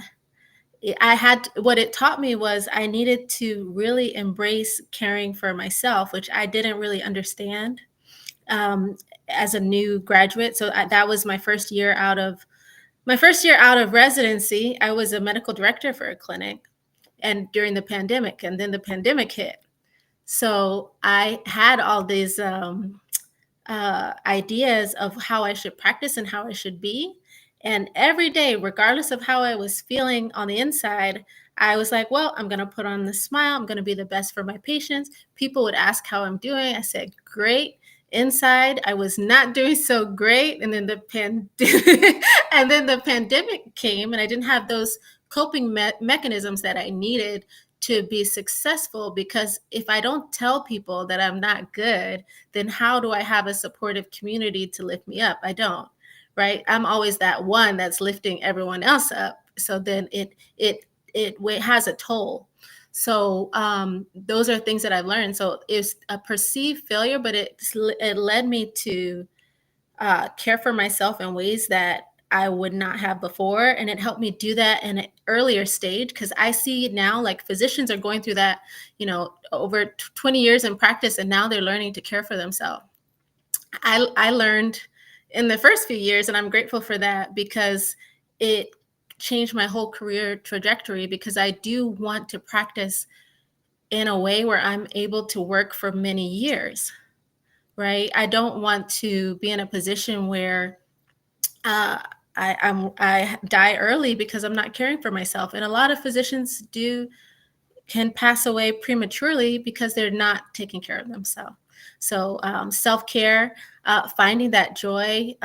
what it taught me was I needed to really embrace caring for myself, which I didn't really understand as a new graduate. So that was my first year out of residency. I was a medical director for a clinic, and during the pandemic, and then the pandemic hit. So I had all these ideas of how I should practice and how I should be. And every day, regardless of how I was feeling on the inside, I was like, well, I'm going to put on the smile. I'm going to be the best for my patients. People would ask how I'm doing. I said, great. Inside, I was not doing so great. And then the pandemic came, and I didn't have those coping mechanisms that I needed to be successful, because if I don't tell people that I'm not good, then how do I have a supportive community to lift me up? I don't, right? I'm always that one that's lifting everyone else up. So then it has a toll. So those are things that I've learned. So it's a perceived failure, but it led me to care for myself in ways that I would not have before. And it helped me do that in an earlier stage, because I see now, like, physicians are going through that, over 20 years in practice, and now they're learning to care for themselves. I learned in the first few years, and I'm grateful for that, because it changed my whole career trajectory, because I do want to practice in a way where I'm able to work for many years, right? I don't want to be in a position where I die early because I'm not caring for myself. And a lot of physicians can pass away prematurely because they're not taking care of themselves. So self-care, finding that joy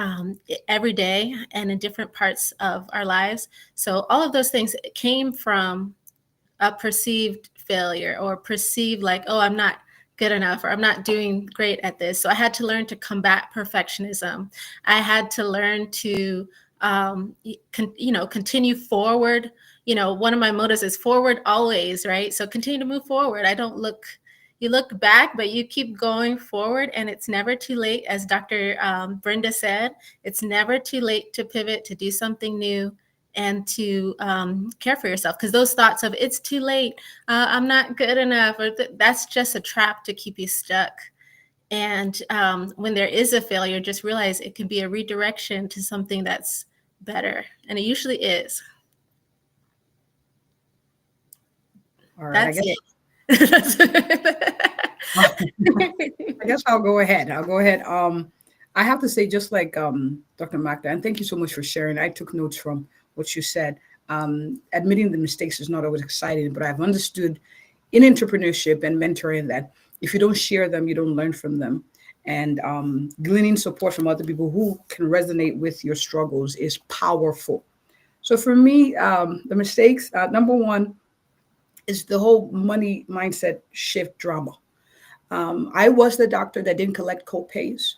every day and in different parts of our lives. So all of those things came from a perceived failure, or perceived like, oh, I'm not good enough, or I'm not doing great at this. So I had to learn to combat perfectionism. I had to learn to continue forward. One of my mottos is forward always, right? So continue to move forward. You look back, but you keep going forward, and it's never too late. As Dr. Brenda said, it's never too late to pivot, to do something new, and to care for yourself. Because those thoughts of it's too late, I'm not good enough, or that's just a trap to keep you stuck. And when there is a failure, just realize it can be a redirection to something that's better. And it usually is. All right. That's it. I guess I'll go ahead. I have to say, just like Dr. Magda, and thank you so much for sharing. I took notes from what you said. Admitting the mistakes is not always exciting, but I've understood in entrepreneurship and mentoring that if you don't share them, you don't learn from them. And gleaning support from other people who can resonate with your struggles is powerful. So for me, the mistakes, number one, is the whole money mindset shift drama. I was the doctor that didn't collect co-pays.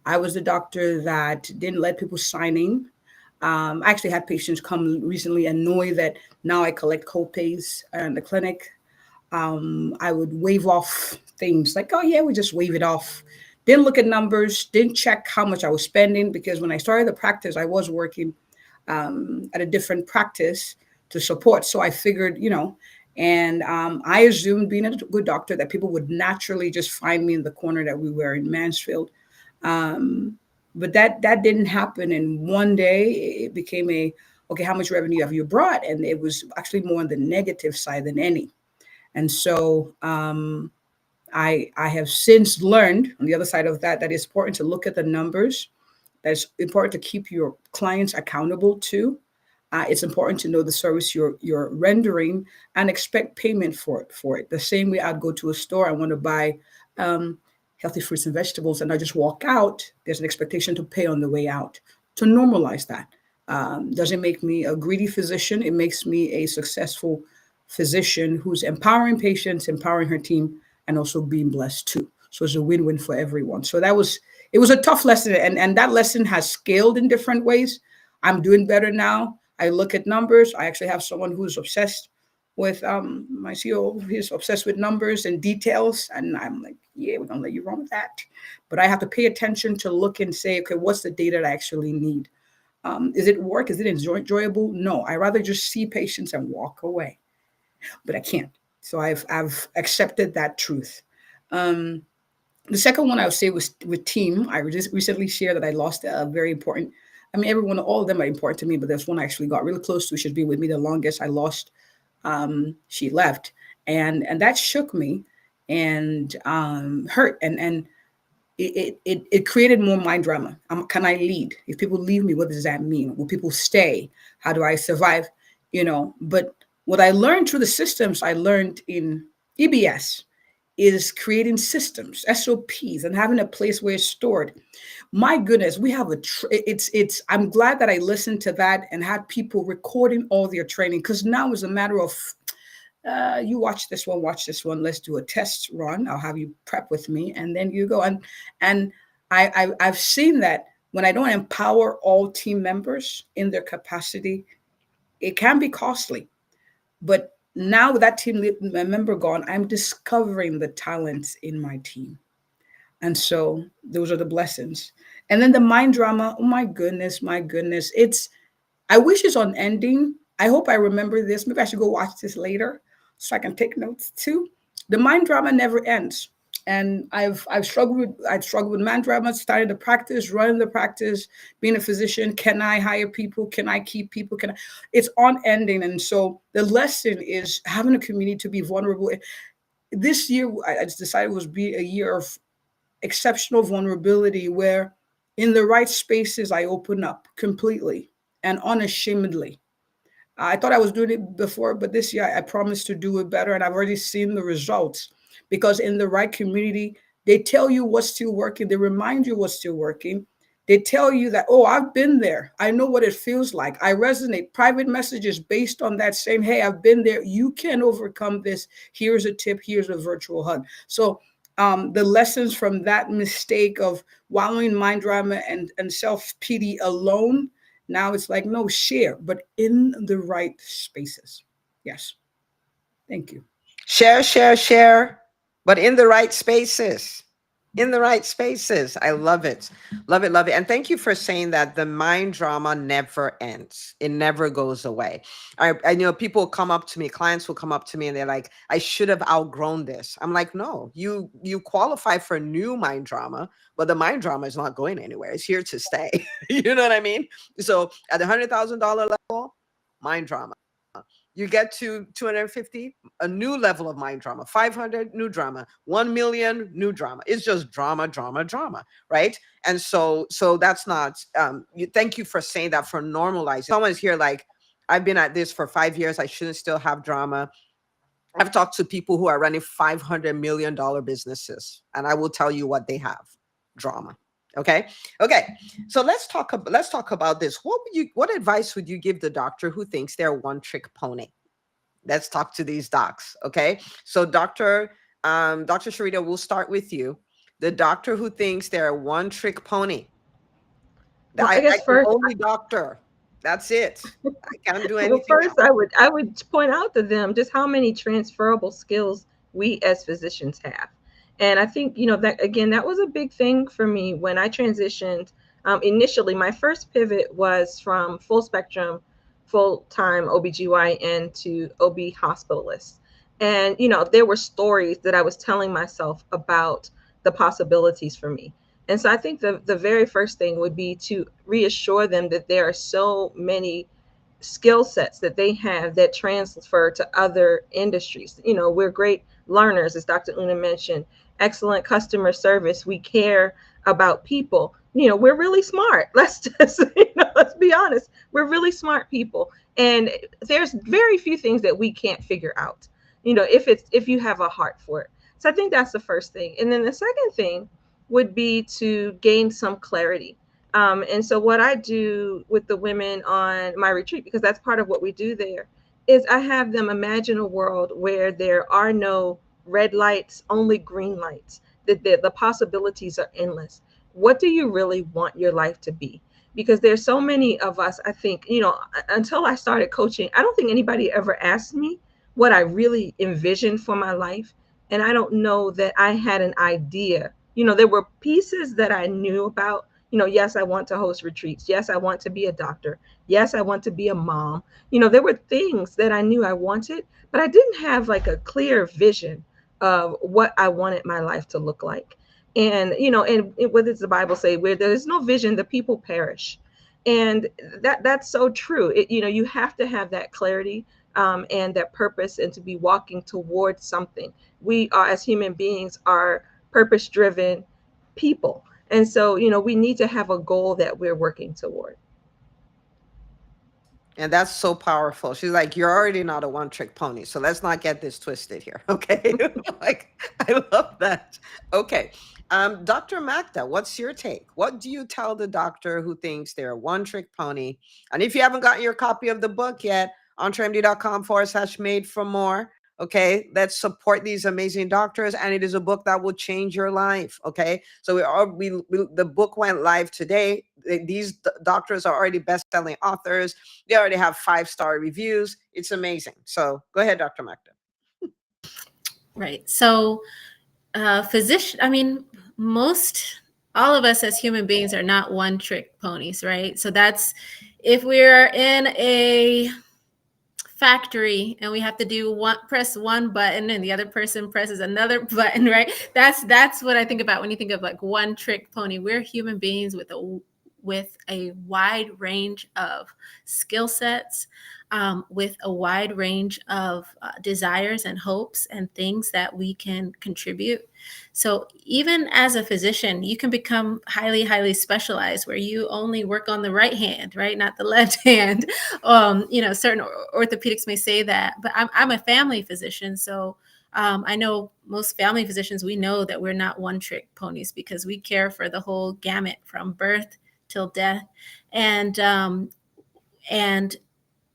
I was the doctor that didn't let people sign in. I actually had patients come recently annoyed that now I collect co-pays in the clinic. I would waive off things like, oh yeah, we just waive it off. Didn't look at numbers, didn't check how much I was spending, because when I started the practice, I was working at a different practice to support. So I figured, and I assumed, being a good doctor, that people would naturally just find me in the corner that we were in Mansfield. But that didn't happen. And one day it became okay, how much revenue have you brought? And it was actually more on the negative side than any. And so I have since learned on the other side of that it's important to look at the numbers. That's important to keep your clients accountable to. It's important to know the service you're rendering and expect payment for it. The same way I'd go to a store, I want to buy healthy fruits and vegetables, and I just walk out. There's an expectation to pay on the way out. To normalize that doesn't make me a greedy physician. It makes me a successful physician who's empowering patients, empowering her team, and also being blessed too. So it's a win-win for everyone. So it was a tough lesson, and that lesson has scaled in different ways. I'm doing better now. I look at numbers. I actually have someone who's obsessed with my CEO. He's obsessed with numbers and details. And I'm like, yeah, we're going to let you run with that. But I have to pay attention to look and say, okay, what's the data I actually need? Is it work? Is it enjoyable? No, I rather just see patients and walk away. But I can't. So I've accepted that truth. The second one I would say was with team. I just recently shared that I lost a very important, all of them are important to me, but there's one I actually got really close to. She's been with me the longest. I lost, she left. And that shook me and hurt. And it created more mind drama. Can I lead? If people leave me, what does that mean? Will people stay? How do I survive? But what I learned through the systems I learned in EBS is creating systems, SOPs, and having a place where it's stored. My goodness, we have I'm glad that I listened to that and had people recording all their training, because now it's a matter of you watch this one, let's do a test run. I'll have you prep with me, and then you go. And I've seen that when I don't empower all team members in their capacity, it can be costly. But now with that team member gone, I'm discovering the talents in my team. And so those are the blessings. And then the mind drama, oh my goodness. I wish it's unending. I hope I remember this. Maybe I should go watch this later so I can take notes too. The mind drama never ends. And I've struggled with mind drama, started the practice, running the practice, being a physician. Can I hire people? Can I keep people? It's unending. And so the lesson is having a community to be vulnerable. This year, I just decided was be a year of exceptional vulnerability, where in the right spaces, I open up completely and unashamedly. I thought I was doing it before, but this year I promised to do it better. And I've already seen the results, because in the right community, they tell you what's still working. They remind you what's still working. They tell you that, oh, I've been there. I know what it feels like. I resonate. Private messages based on that same, hey, I've been there. You can overcome this. Here's a tip. Here's a virtual hug. So the lessons from that mistake of wallowing mind drama and self-pity alone, now it's like, no, share, but in the right spaces. Yes. Thank you. Share, but in the right spaces. In the right spaces. I love it. Love it. And thank you for saying that the mind drama never ends. It never goes away. I know people come up to me, clients will come up to me and they're like, I should have outgrown this. I'm like, no, you qualify for new mind drama, but the mind drama is not going anywhere. It's here to stay. You know what I mean? So at the $100,000 level, mind drama. You get to 250, a new level of mind drama. 500, new drama. 1 million, new drama. It's just drama, right? And so that's not. Thank you for saying that, for normalizing. Someone's here like, I've been at this for 5 years. I shouldn't still have drama. I've talked to people who are running $500 million businesses, and I will tell you what they have: drama. Okay. So let's talk about this. What advice would you give the doctor who thinks they're one trick pony? Let's talk to these docs. Okay. So Dr. Sharita, we'll start with you. The doctor who thinks they're a one trick pony. Well, I guess first, only doctor. That's it. I can't do anything. Well, first, I would point out to them just how many transferable skills we as physicians have. And I think, that again, that was a big thing for me when I transitioned. Initially, my first pivot was from full spectrum, full-time OBGYN to OB hospitalist. And, there were stories that I was telling myself about the possibilities for me. And so I think the very first thing would be to reassure them that there are so many skill sets that they have that transfer to other industries. We're great learners, as Dr. Una mentioned, excellent customer service. We care about people. We're really smart. Let's just, let's be honest. We're really smart people. And there's very few things that we can't figure out, if you have a heart for it. So I think that's the first thing. And then the second thing would be to gain some clarity. And so what I do with the women on my retreat, because that's part of what we do there, is I have them imagine a world where there are no red lights, only green lights, that the possibilities are endless. What do you really want your life to be? Because there's so many of us, I think, until I started coaching, I don't think anybody ever asked me what I really envisioned for my life. And I don't know that I had an idea. There were pieces that I knew about. Yes, I want to host retreats. Yes, I want to be a doctor. Yes, I want to be a mom. There were things that I knew I wanted, but I didn't have like a clear vision of what I wanted my life to look like. And, what does the Bible say? Where there is no vision, the people perish. And that's so true. You have to have that clarity and that purpose, and to be walking towards something. We are, as human beings, are purpose driven, people. And so, we need to have a goal that we're working toward. And that's so powerful. She's like, you're already not a one-trick pony, so let's not get this twisted here. Okay. Like, I love that. Okay. Dr. Magda, what's your take? What do you tell the doctor who thinks they're a one-trick pony? And if you haven't gotten your copy of the book yet, entremd.com/made for more. Okay, let's support these amazing doctors, and it is a book that will change your life. Okay, so the book went live today. These doctors are already best-selling authors. They already have 5-star reviews. It's amazing. So go ahead, Dr. Magda. Right. So, physician, I mean, all of us as human beings are not one-trick ponies, right? So that's, if we're in a factory and we have to press one button and the other person presses another button, right? That's what I think about when you think of like one trick pony. We're human beings with a wide range of skill sets, with a wide range of desires and hopes and things that we can contribute. So even as a physician, you can become highly, highly specialized where you only work on the right hand, right? Not the left hand. Certain orthopedics may say that, but I'm a family physician. So I know most family physicians, we know that we're not one trick ponies because we care for the whole gamut from birth till death.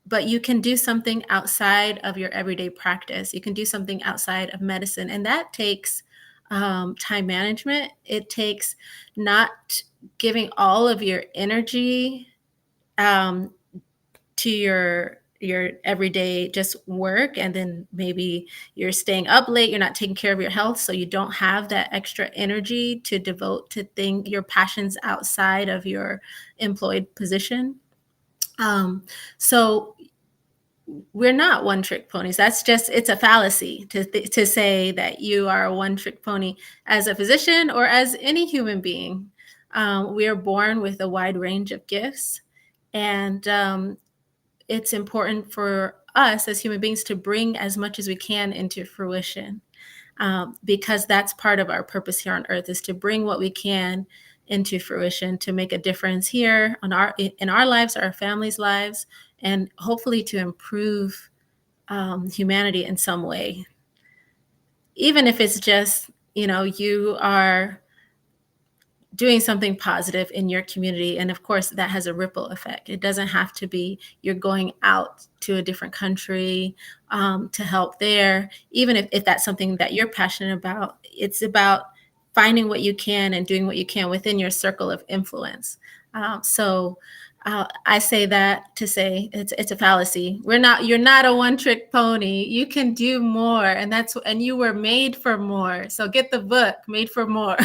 But you can do something outside of your everyday practice. You can do something outside of medicine. And that takes time management. It takes not giving all of your energy to your everyday just work. And then maybe you're staying up late, you're not taking care of your health. So you don't have that extra energy to devote to your passions outside of your employed position. So we're not one trick ponies. It's a fallacy to say that you are a one trick pony as a physician or as any human being. We are born with a wide range of gifts, and it's important for us as human beings to bring as much as we can into fruition, because that's part of our purpose here on earth, is to bring what we can into fruition, to make a difference here in our lives, our families' lives, and hopefully to improve humanity in some way. Even if it's just, you are doing something positive in your community. And of course, that has a ripple effect. It doesn't have to be you're going out to a different country to help there. Even if that's something that you're passionate about, it's about finding what you can and doing what you can within your circle of influence. So I say that to say it's a fallacy. You're not a one-trick pony. You can do more, and you were made for more. So get the book, Made for More.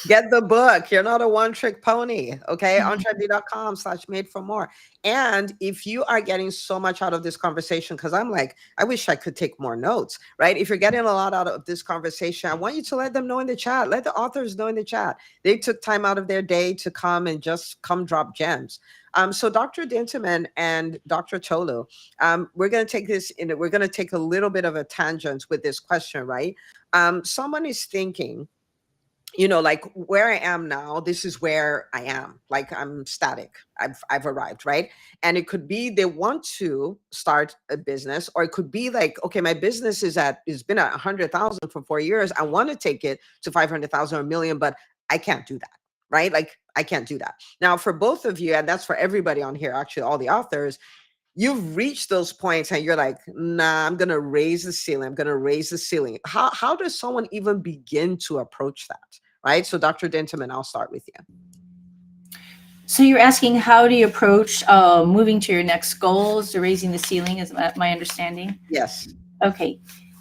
Get the book. You're not a one-trick pony. Okay. entremd.com/made for more. And if you are getting so much out of this conversation, because I'm like, I wish I could take more notes, right? If you're getting a lot out of this conversation, I want you to let them know in the chat. Let the authors know in the chat. They took time out of their day to come and just drop gems. So Dr. Dinterman and Dr. Tolu, we're going to take this we're going to take a little bit of a tangent with this question, right? Someone is thinking, like where I am now, this is where I am. Like I'm static. I've arrived, right? And it could be they want to start a business, or it could be like, okay, my business it's been at 100,000 for 4 years. I want to take it to 500,000 or $1 million, but I can't do that, right? Like I can't do that. Now for both of you, and that's for everybody on here, actually all the authors, you've reached those points and you're like, nah, I'm going to raise the ceiling. I'm going to raise the ceiling. How does someone even begin to approach that? Right. So Dr. Dinterman, I'll start with you. So you're asking, how do you approach moving to your next goals, to raising the ceiling? Is that my understanding? Yes. Okay.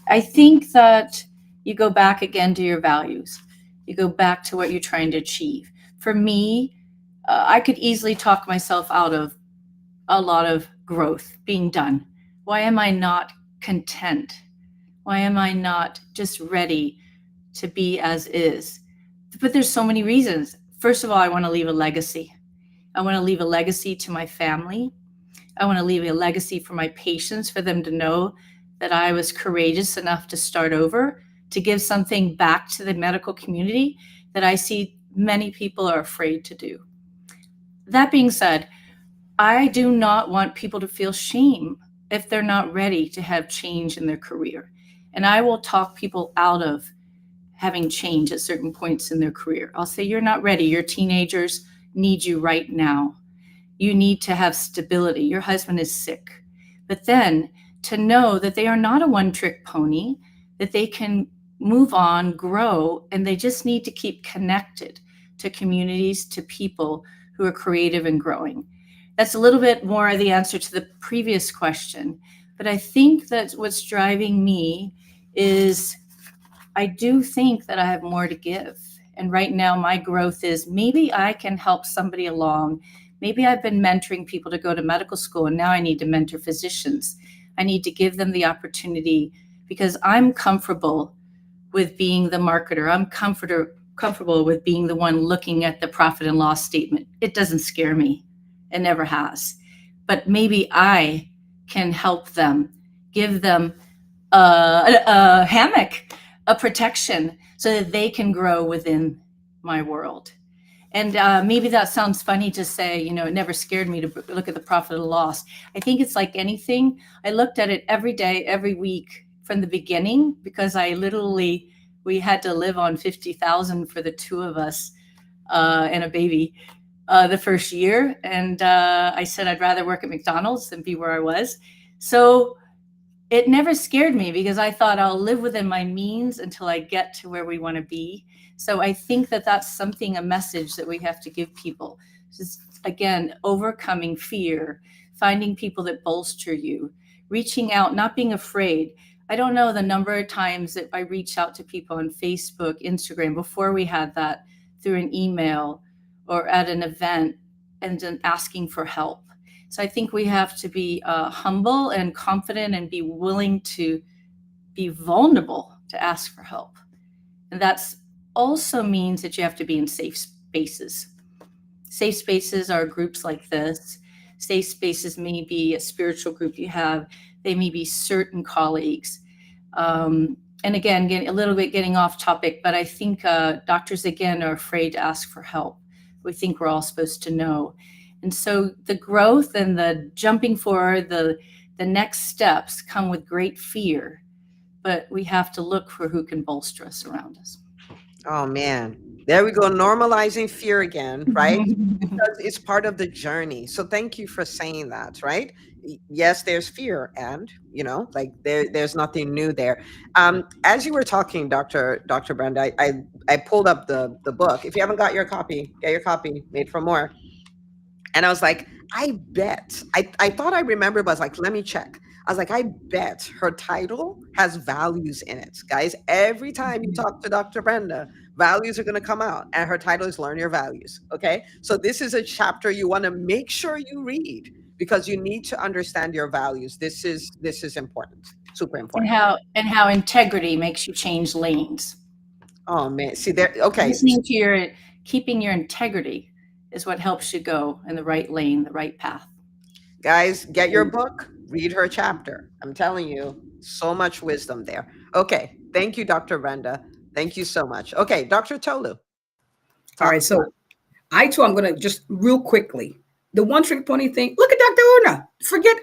I think that you go back again to your values. You go back to what you're trying to achieve. For me, I could easily talk myself out of a lot of growth being done. Why am I not content? Why am I not just ready to be as is? But there's so many reasons. First of all, I want to leave a legacy. I want to leave a legacy to my family. I want to leave a legacy for my patients, for them to know that I was courageous enough to start over, to give something back to the medical community that I see many people are afraid to do. That being said, I do not want people to feel shame if they're not ready to have change in their career. And I will talk people out of having change at certain points in their career. I'll say, you're not ready. Your teenagers need you right now. You need to have stability. Your husband is sick. But then to know that they are not a one-trick pony, that they can move on, grow, and they just need to keep connected to communities, to people who are creative and growing. That's a little bit more of the answer to the previous question. But I think that what's driving me is I do think that I have more to give. And right now my growth is maybe I can help somebody along. Maybe I've been mentoring people to go to medical school, and now I need to mentor physicians. I need to give them the opportunity because I'm comfortable with being the marketer. I'm comfortable with being the one looking at the profit and loss statement. It doesn't scare me. It never has. But maybe I can help them, give them a hammock, a protection, so that they can grow within my world. And maybe that sounds funny to say, it never scared me to look at the profit and loss. I think it's like anything. I looked at it every day, every week from the beginning, because we had to live on $50,000 for the two of us and a baby the first year. And I said, I'd rather work at McDonald's than be where I was. So it never scared me because I thought I'll live within my means until I get to where we want to be. So I think that that's something, a message that we have to give people. Just, again, overcoming fear, finding people that bolster you, reaching out, not being afraid. I don't know the number of times that I reach out to people on Facebook, Instagram, before we had that, through an email or at an event, and then asking for help. So I think we have to be humble and confident and be willing to be vulnerable to ask for help. And that's also means that you have to be in safe spaces. Safe spaces are groups like this. Safe spaces may be a spiritual group you have. They may be certain colleagues. And again, getting off topic, but I think doctors, again, are afraid to ask for help. We think we're all supposed to know. And so the growth and the jumping forward, the next steps come with great fear, but we have to look for who can bolster us around us. Oh man, there we go. Normalizing fear again, right? Because it's part of the journey. So thank you for saying that, right? Yes, there's fear, and there's nothing new there. As you were talking, Dr. Brenda, I pulled up the book. If you haven't got your copy, get your copy, Made for More. And I was like, I bet. I thought I remembered, but I was like, let me check. I was like, I bet her title has values in it. Guys, every time you talk to Dr. Brenda, values are going to come out, and her title is Learn Your Values. Okay. So this is a chapter you want to make sure you read because you need to understand your values. This is important. Super important. And how integrity makes you change lanes. Oh man. See there. Okay. Listening to keeping your integrity is what helps you go in the right lane, the right path. Guys, get your book, read her chapter. I'm telling you, so much wisdom there. Okay. Thank you, Dr. Brenda. Thank you so much. Okay, Dr. Tolu. All right. So I'm going to just real quickly, the one trick pony thing. Look at Dr. Una.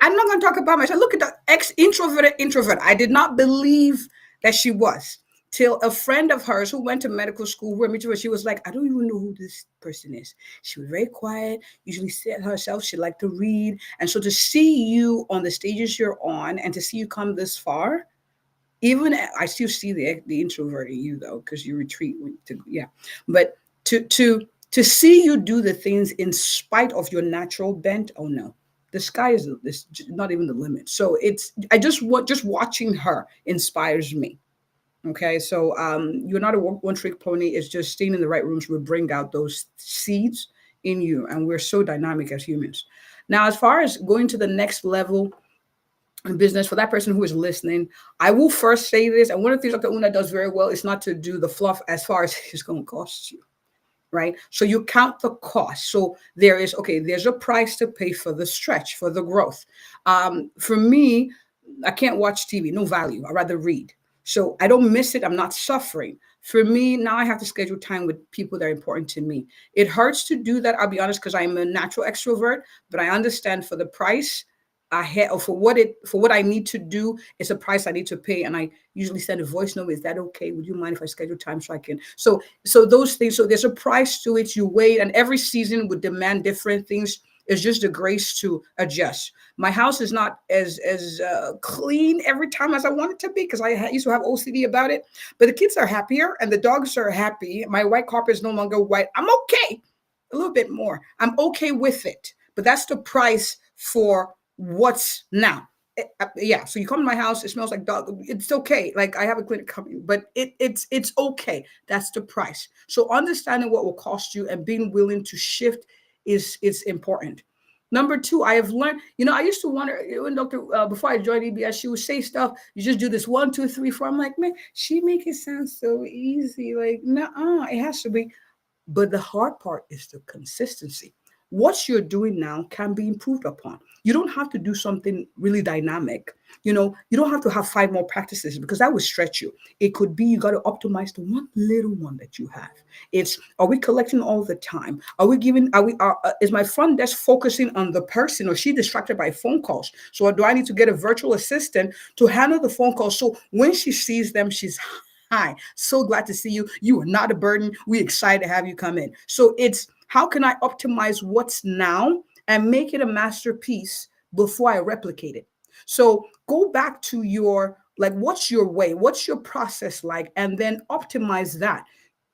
I'm not going to talk about myself. Look at the ex-introverted introvert. I did not believe that she was till a friend of hers who went to medical school with me, she was like, I don't even know who this person is. She was very quiet, usually sit herself. She liked to read. And so to see you on the stages you're on and to see you come this far, even I still see the introvert in you though, because you retreat. But to see you do the things in spite of your natural bent, oh no, the sky is not even the limit. So just watching her inspires me. Okay, so you're not a one-trick pony. It's just staying in the right rooms will bring out those seeds in you, and we're so dynamic as humans. Now, as far as going to the next level in business, for that person who is listening, I will first say this, and one of the things Dr. Una does very well is not to do the fluff as far as it's going to cost you, right? So you count the cost. So there's a price to pay for the stretch, for the growth. For me, I can't watch TV, no value. I'd rather read. So I don't miss it. I'm not suffering. For me, now I have to schedule time with people that are important to me. It hurts to do that, I'll be honest, because I'm a natural extrovert, but I understand for the price I had, or for what I need to do, it's a price I need to pay. And I usually send a voice note. Is that okay? Would you mind if I schedule time so I can? So those things. So there's a price to it. You wait, and every season would demand different things. It's just the grace to adjust. My house is not as clean every time as I want it to be, because I used to have OCD about it. But the kids are happier and the dogs are happy. My white carpet is no longer white. I'm okay. A little bit more. I'm okay with it. But that's the price for what's now. Yeah. So you come to my house, it smells like dog. It's okay. Like I have a clinic coming, but it's okay. That's the price. So understanding what will cost you and being willing to shift is important. Number two, I have learned, I used to wonder when before I joined EBS, she would say stuff. You just do this 1, 2, 3, 4. I'm like, man, she make it sound so easy. Like, no, it has to be. But the hard part is the consistency. What you're doing now can be improved upon. You don't have to do something really dynamic. You don't have to have 5 more practices, because that would stretch you. It could be you got to optimize the one little one that you have. Are we collecting all the time? Is my front desk focusing on the person, or she distracted by phone calls? So do I need to get a virtual assistant to handle the phone calls? So when she sees them, she's, hi, so glad to see you. You are not a burden. We're excited to have you come in. So it's, how can I optimize what's now and make it a masterpiece before I replicate it? So go back to what's your way? What's your process like? And then optimize that.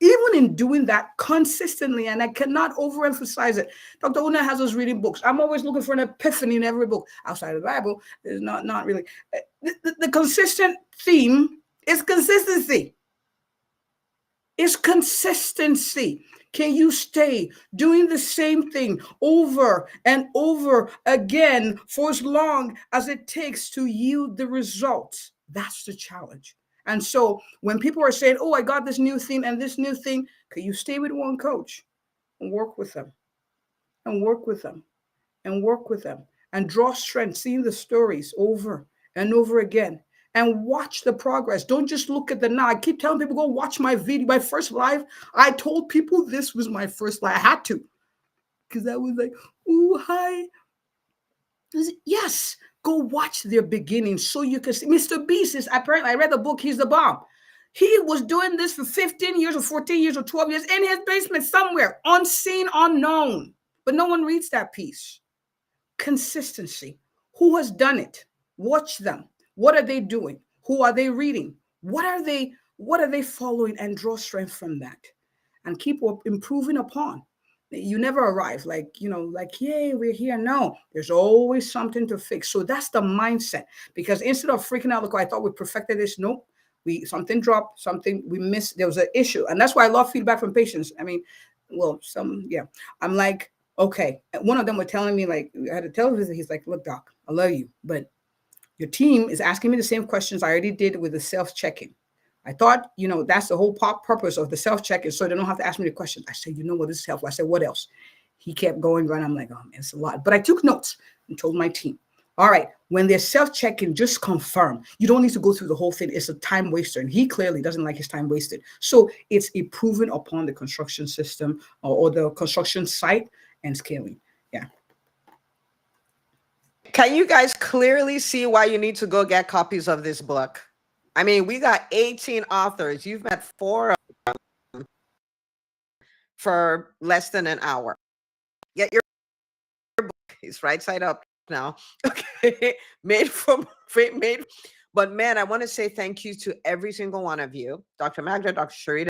Even in doing that consistently, and I cannot overemphasize it. Dr. Una has us reading books. I'm always looking for an epiphany in every book. Outside of the Bible, there's not really. The consistent theme is consistency. It's consistency. Can you stay doing the same thing over and over again for as long as it takes to yield the results? That's the challenge. And so when people are saying, oh, I got this new thing and this new thing, can you stay with one coach and work with them and work with them and work with them and draw strength, seeing the stories over and over again? And watch the progress. Don't just look at the now. I keep telling people, go watch my video, my first live. I told people this was my first live. I had to, because I was like, ooh, hi. Yes, go watch their beginning so you can see. Mr. Beast is apparently, I read the book, he's the bomb. He was doing this for 15 years or 14 years or 12 years in his basement somewhere, unseen, unknown. But no one reads that piece. Consistency. Who has done it? Watch them. What are they doing? Who are they reading? What are they following? And draw strength from that and keep improving upon. You never arrive yay, we're here. No, there's always something to fix. So that's the mindset, because instead of freaking out, look, I thought we perfected this. Nope. Something dropped, something we missed. There was an issue. And that's why I love feedback from patients. I mean, I'm like, okay. One of them were telling me, like, I had a television. He's like, look, doc, I love you, but your team is asking me the same questions I already did with the self-checking. I thought, that's the whole purpose of the self-checking, so they don't have to ask me the questions. I said, what, this is helpful. I said, what else? He kept going. I'm like, oh, man, it's a lot. But I took notes and told my team, all right, when they're self-checking, just confirm. You don't need to go through the whole thing. It's a time waster. And he clearly doesn't like his time wasted. So it's improving upon the construction system or the construction site and scaling. Yeah. Can you guys clearly see why you need to go get copies of this book? I mean, we got 18 authors. You've met 4 of them for less than an hour. Get your book. It's right side up now. Okay. But man, I want to say thank you to every single one of you. Dr. Magda, Dr. Sharita,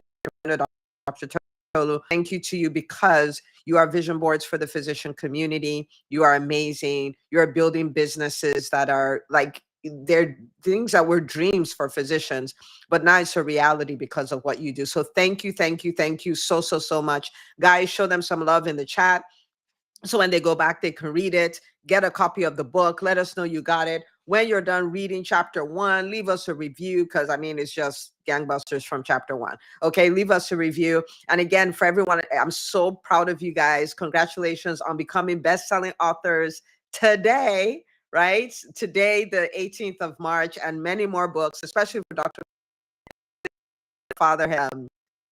Dr. Tolu. Thank you to you, because you are vision boards for the physician community. You are amazing. You're building businesses that are like, they're things that were dreams for physicians, but now it's a reality because of what you do. So thank you so much. Guys, show them some love in the chat. So when they go back, they can read it, get a copy of the book. Let us know you got it. When you're done reading chapter 1, leave us a review, because I mean, it's just gangbusters from chapter 1. Okay, leave us a review. And again, for everyone, I'm so proud of you guys. Congratulations on becoming best-selling authors today, right? Today, the 18th of March, and many more books, especially for Dr. father had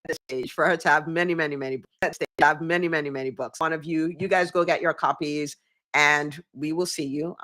this stage for her to have many, many, many books. Have many, many, many books. One of you guys go get your copies, and we will see you